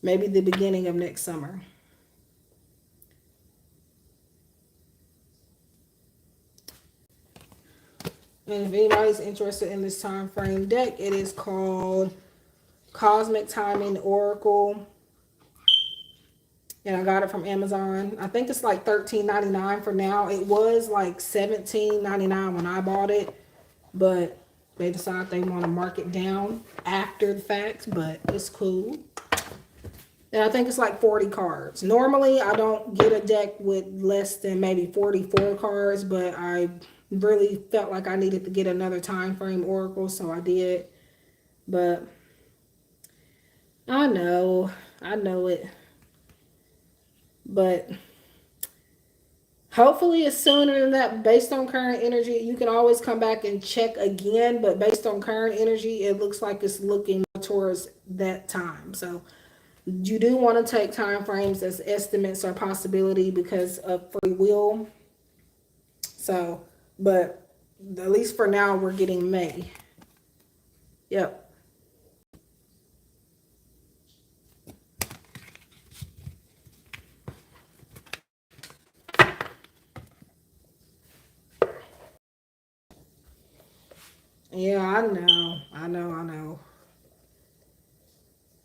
maybe the beginning of next summer. And if anybody's interested in this time frame deck, it is called Cosmic Timing Oracle. And I got it from Amazon. I think it's like $13.99 for now. It was like $17.99 when I bought it, but they decide they want to mark it down after the fact, but it's cool. And I think it's like 40 cards. Normally, I don't get a deck with less than maybe 44 cards, but I really felt like I needed to get another time frame oracle, so I did. But I know it. But hopefully it's sooner than that. Based on current energy, you can always come back and check again, but based on current energy, it looks like it's looking towards that time. So you do want to take time frames as estimates or possibility because of free will. So, but at least for now, we're getting May. Yep. Yeah, I know.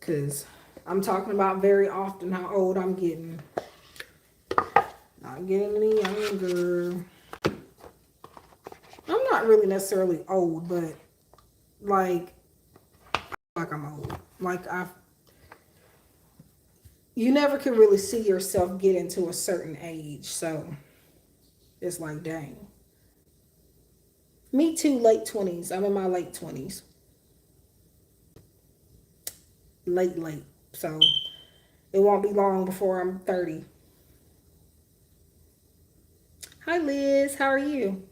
Because I'm talking about very often how old I'm getting. Not getting any younger. I'm not really necessarily old, but like I'm old. Like you never can really see yourself get into a certain age. So it's like, dang. Me too, late 20s. I'm in my late 20s. Late. So it won't be long before I'm 30. Hi, Liz. How are you?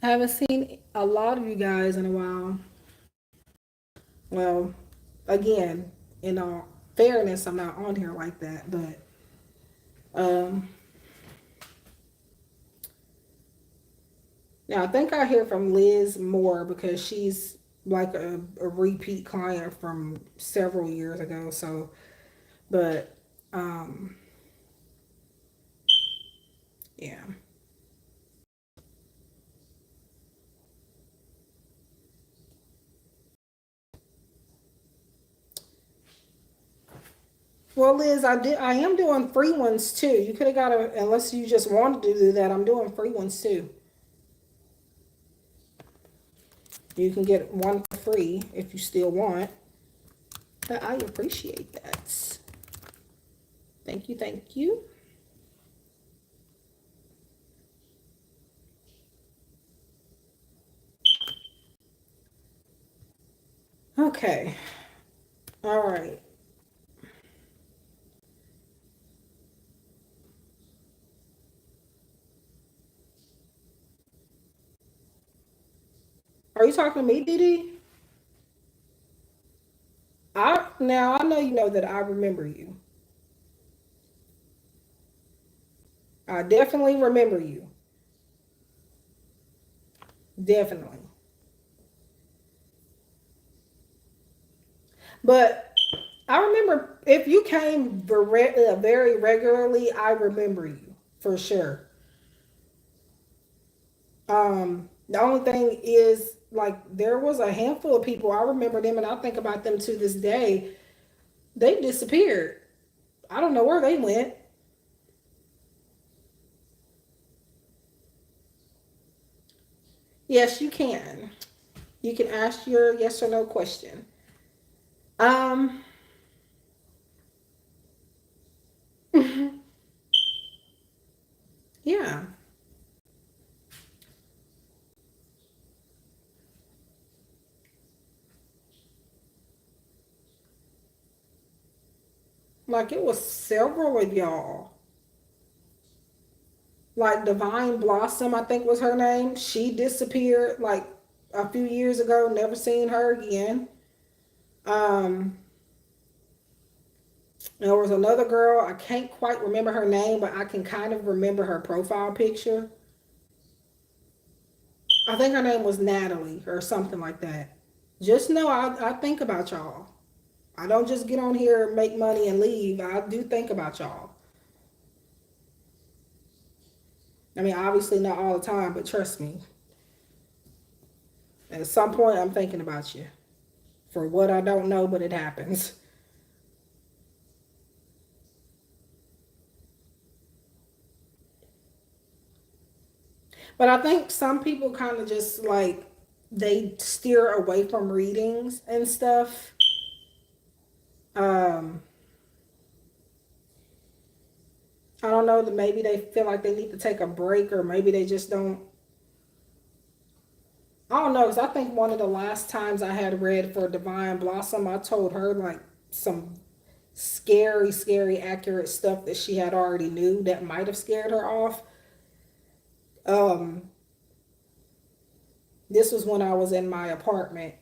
I haven't seen a lot of you guys in a while. Well, again, in all fairness, I'm not on here like that, but um now I think I hear from Liz more because she's like a repeat client from several years ago. So, but um yeah. Well, Liz, I am doing free ones too. You could have got a unless you just wanted to do that. I'm doing free ones too. You can get one for free if you still want. But I appreciate that. Thank you, thank you. Okay. All right. Are you talking to me, Didi? I know you know that I remember you. I definitely remember you. Definitely. But I remember if you came very regularly, I remember you for sure. The only thing is, like, there was a handful of people I remember them, and I think about them to this day. They disappeared. I don't know where they went. Yes, you can. You can ask your yes or no question. Um, yeah, like it was several of y'all. Like Divine Blossom, I think was her name. She disappeared like a few years ago. Never seen her again. Um, there was another girl. I can't quite remember her name, but I can kind of remember her profile picture. I think her name was Natalie or something like that. Just know I think about y'all. I don't just get on here, make money, and leave. I do think about y'all. I mean, obviously not all the time, but trust me. At some point, I'm thinking about you. For what I don't know, but it happens. But I think some people kind of just like they steer away from readings and stuff. Um, I don't know that maybe they feel like they need to take a break, or maybe they just don't. I don't know, because I think one of the last times I had read for Divine Blossom, I told her like some scary, scary, accurate stuff that she had already knew that might have scared her off. Um, this was when I was in my apartment.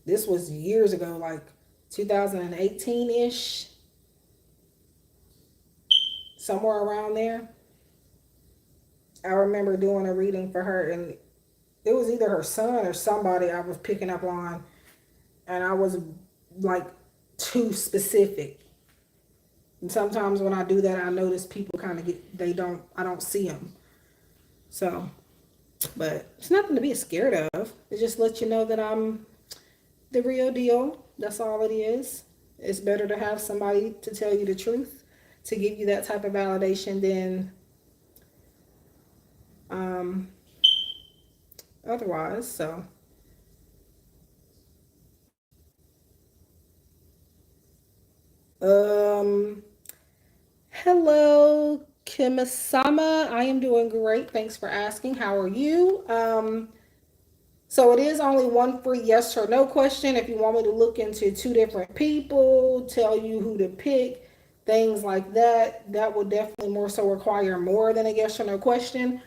This was years ago, like 2018 ish, somewhere around there. I remember doing a reading for her, and it was either her son or somebody I was picking up on, and I was like too specific. And sometimes when I do that, I notice people kind of get, I don't see them. So, but it's nothing to be scared of. It just lets you know that I'm the real deal. That's all it is. It's better to have somebody to tell you the truth, to give you that type of validation than um, otherwise. So, um, hello, Kimisama. I am doing great. Thanks for asking. How are you? So it is only one free yes or no question. If you want me to look into two different people, tell you who to pick, things like that, that would definitely more so require more than a yes or no question.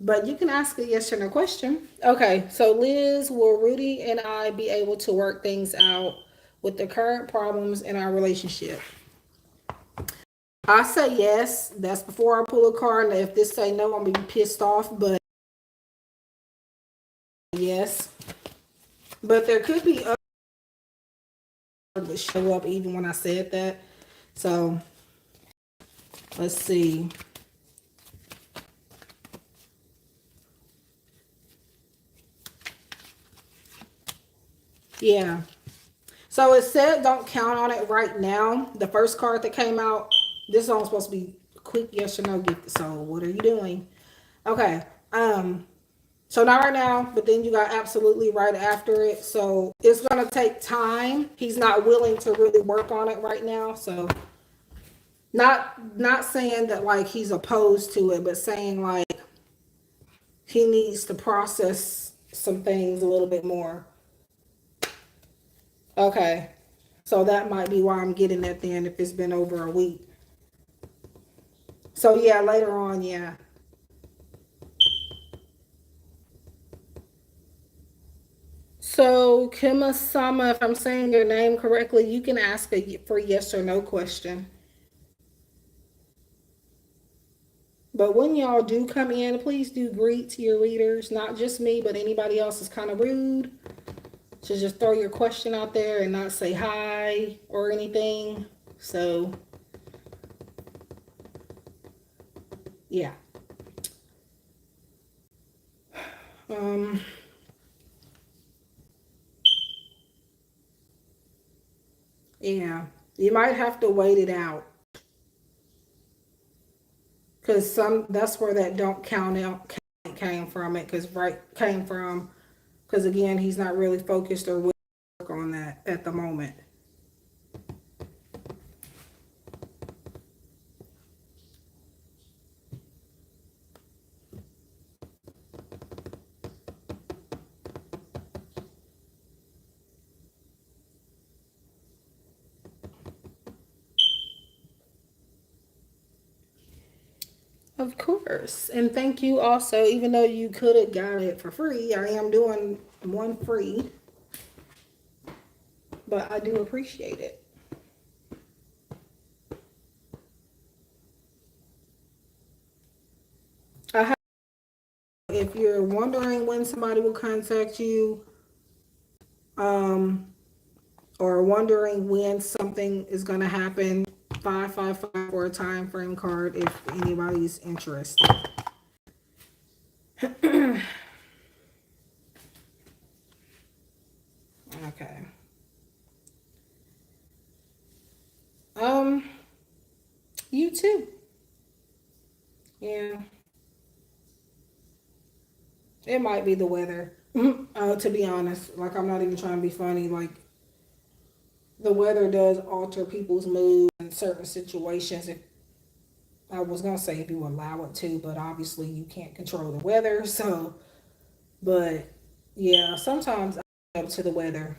But you can ask a yes or no question. Okay, so Liz, will Rudy and I be able to work things out with the current problems in our relationship? I say yes. That's before I pull a card. And if this say no, I'm gonna be pissed off. But yes. But there could be other that show up even when I said that. So let's see. Yeah. So it said don't count on it right now. The first card that came out, this is only supposed to be a quick yes or no gift. So what are you doing? Okay. So not right now, but then you got absolutely right after it. So it's gonna take time. He's not willing to really work on it right now. So not saying that like he's opposed to it, but saying like he needs to process some things a little bit more. Okay. So that might be why I'm getting that then if it's been over a week. So yeah, later on, yeah. So Kima-sama, if I'm saying your name correctly, you can ask for yes or no question. But when y'all do come in, please do greet to your readers, not just me, but anybody else is kind of rude. So just throw your question out there and not say hi or anything. So yeah. Um, yeah. You might have to wait it out. Because some that's where that don't count out came from it, because right came from because again he's not really focused or will work on that at the moment. Of course. And thank you also, even though you could have got it for free, I am doing one free, but I do appreciate it. I have if you're wondering when somebody will contact you, um, or wondering when something is going to happen, 555 for a time frame card if anybody's interested. Okay. Um, you too. Yeah, it might be the weather. To be honest, like I'm not even trying to be funny. Like the weather does alter people's mood in certain situations. If I was gonna say if you allow it to, but obviously you can't control the weather. So, but yeah, sometimes I up to the weather.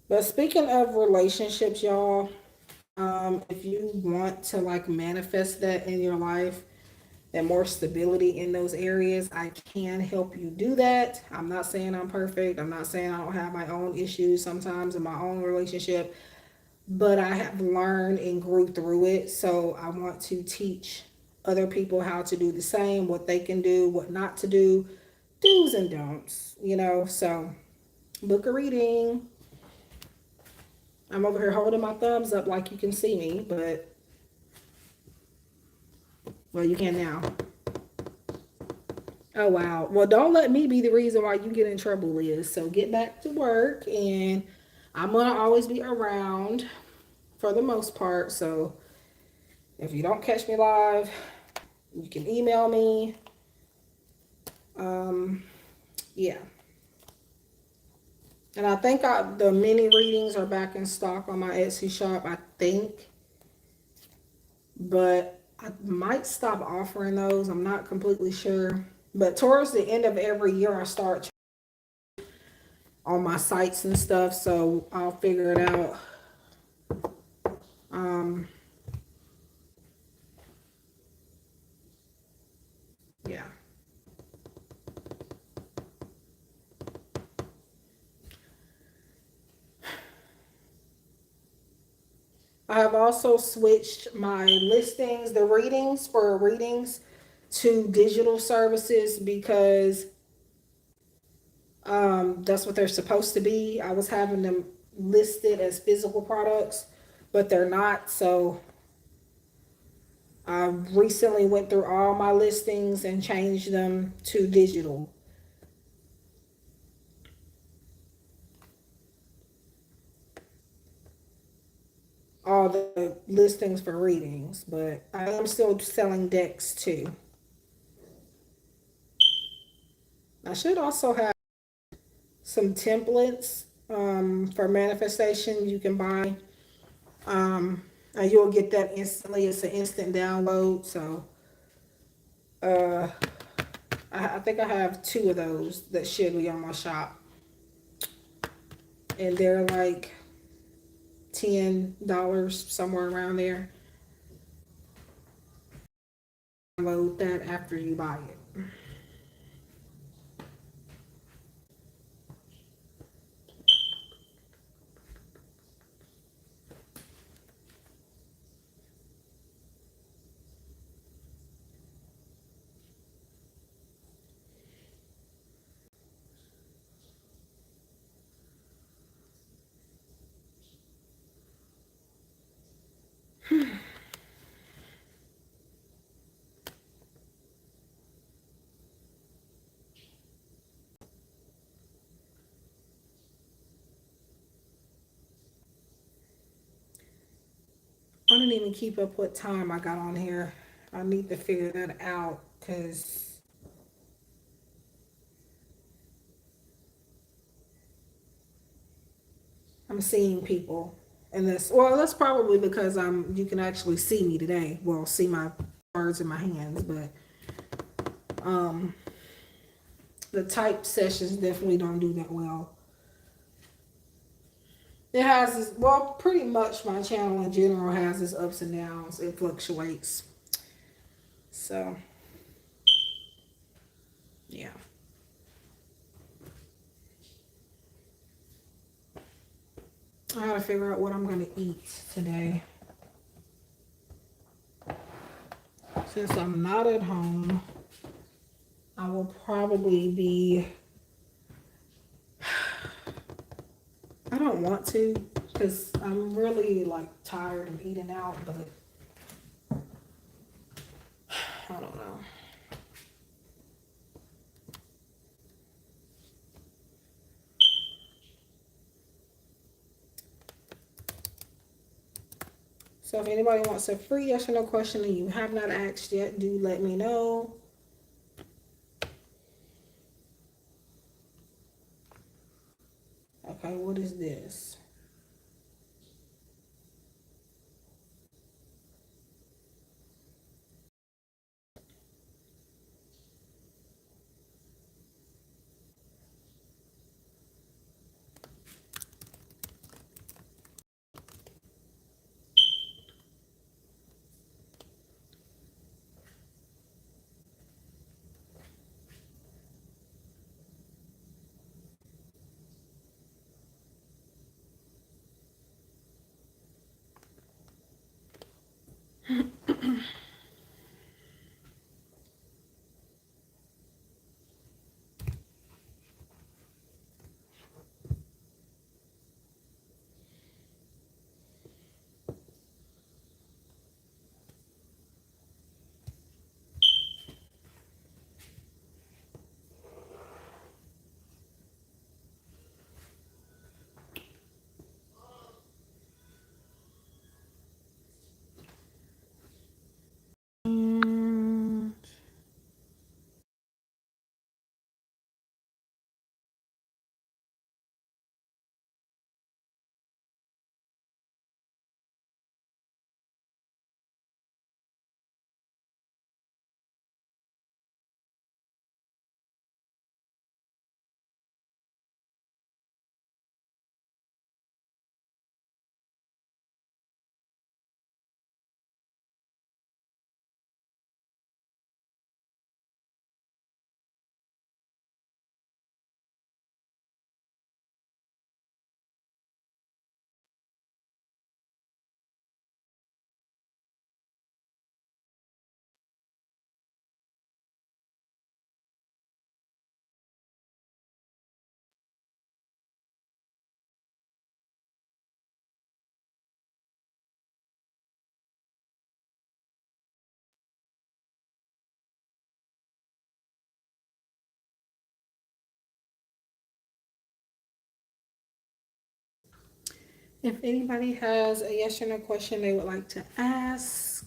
But speaking of relationships, y'all, if you want to like manifest that in your life and more stability in those areas, I can help you do that. I'm not saying I'm perfect. I'm not saying I don't have my own issues sometimes in my own relationship, but I have learned and grew through it. So I want to teach other people how to do the same, what they can do, what not to do, do's and don'ts, you know. So book a reading. I'm over here holding my thumbs up like you can see me, but well, you can now. Oh wow. Well, don't let me be the reason why you get in trouble, Liz. So get back to work, and I'm gonna always be around for the most part. So if you don't catch me live, you can email me. Um, yeah. And I think the mini readings are back in stock on my Etsy shop, I think. But I might stop offering those. I'm not completely sure. But towards the end of every year, I start on my sites and stuff. So I'll figure it out. Um, yeah. I have also switched my listings, the readings for readings to digital services because that's what they're supposed to be. I was having them listed as physical products, but they're not. So I recently went through all my listings and changed them to digital. All the listings for readings, but I am still selling decks too. I should also have some templates for manifestation you can buy. And you'll get that instantly. It's an instant download. So uh, I think I have two of those that should be on my shop. And they're like $10, somewhere around there. Download that after you buy it. I didn't even keep up what time I got on here. I need to figure that out because I'm seeing people. And this, well, that's probably because you can actually see me today. Well, see my cards in my hands, but um, the type sessions definitely don't do that well. It has this, well, pretty much my channel in general has its ups and downs. It fluctuates. So, yeah. I gotta figure out what I'm gonna eat today. since I'm not at home, I will probably be, I don't want to because I'm really like tired of eating out, but I don't know. So if anybody wants a free yes or no question and you have not asked yet, do let me know. Okay, what is this? Mm, if anybody has a yes or no question they would like to ask,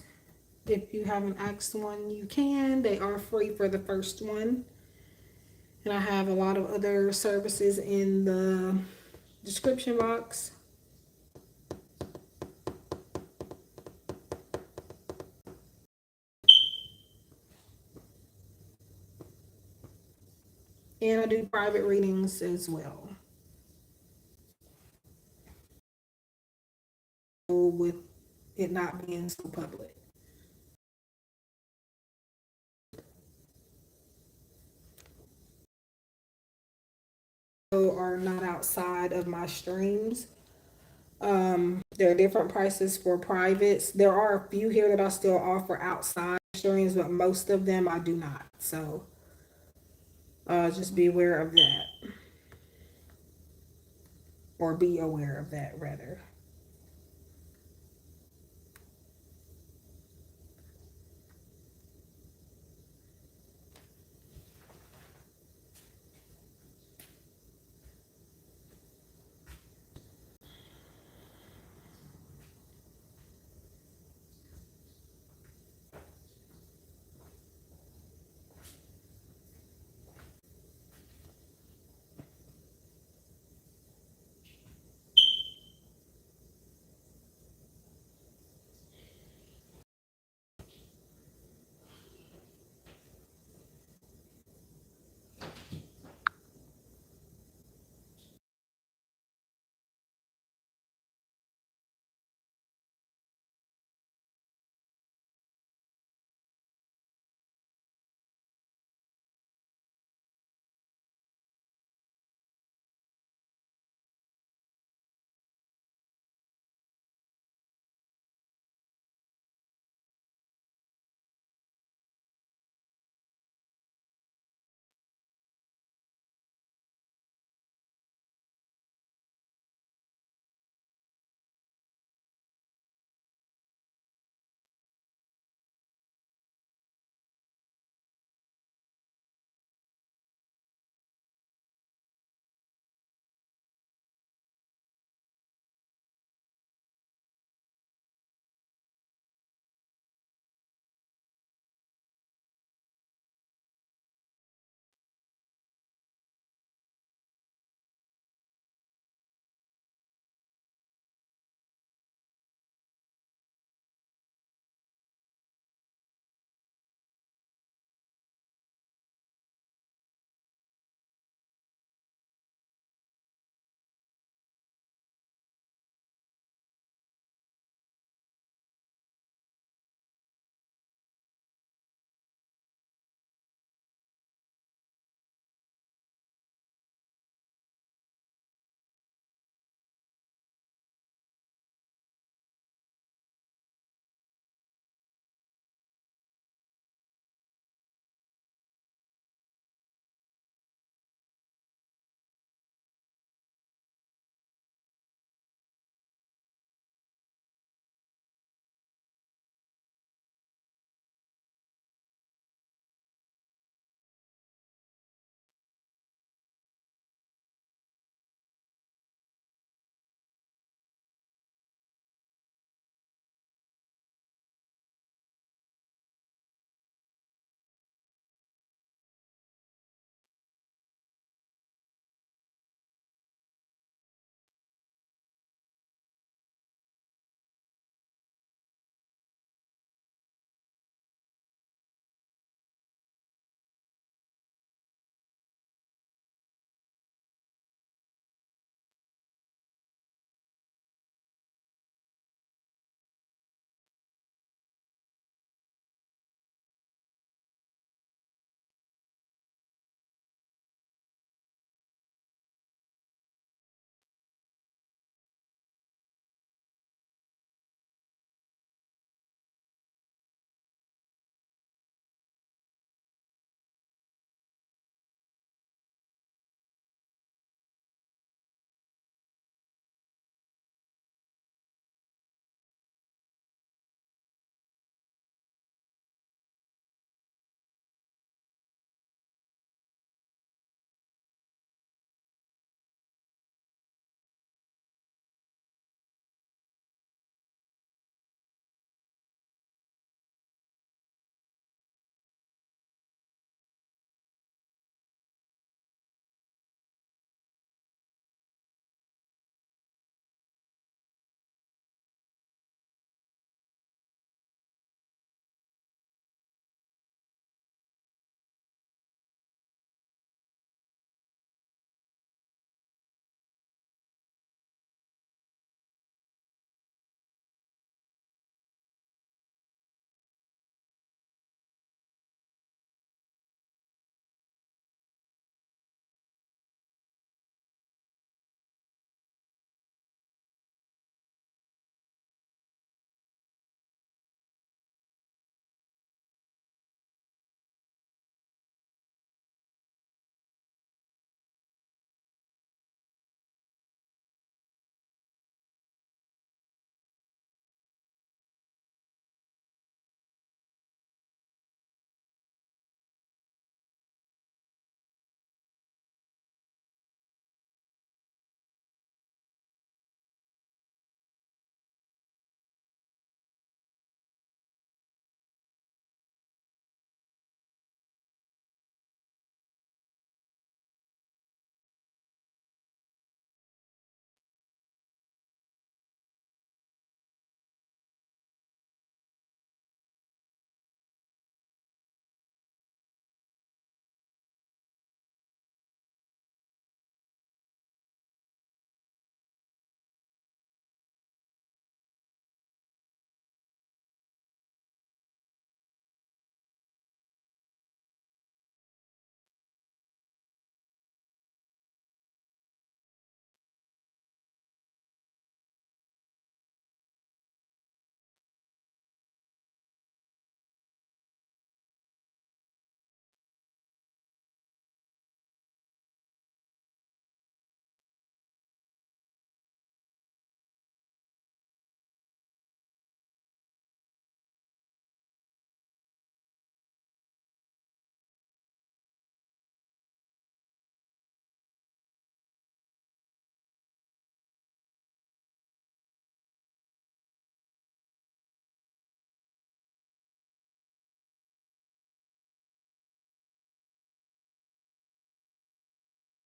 if you haven't asked one, you can. They are free for the first one. And I have a lot of other services in the description box. And I do private readings as well. With it not being so public. Are not outside of my streams. There are different prices for privates. There are a few here that I still offer outside streams, but most of them I do not. So just be aware of that, or be aware of that rather.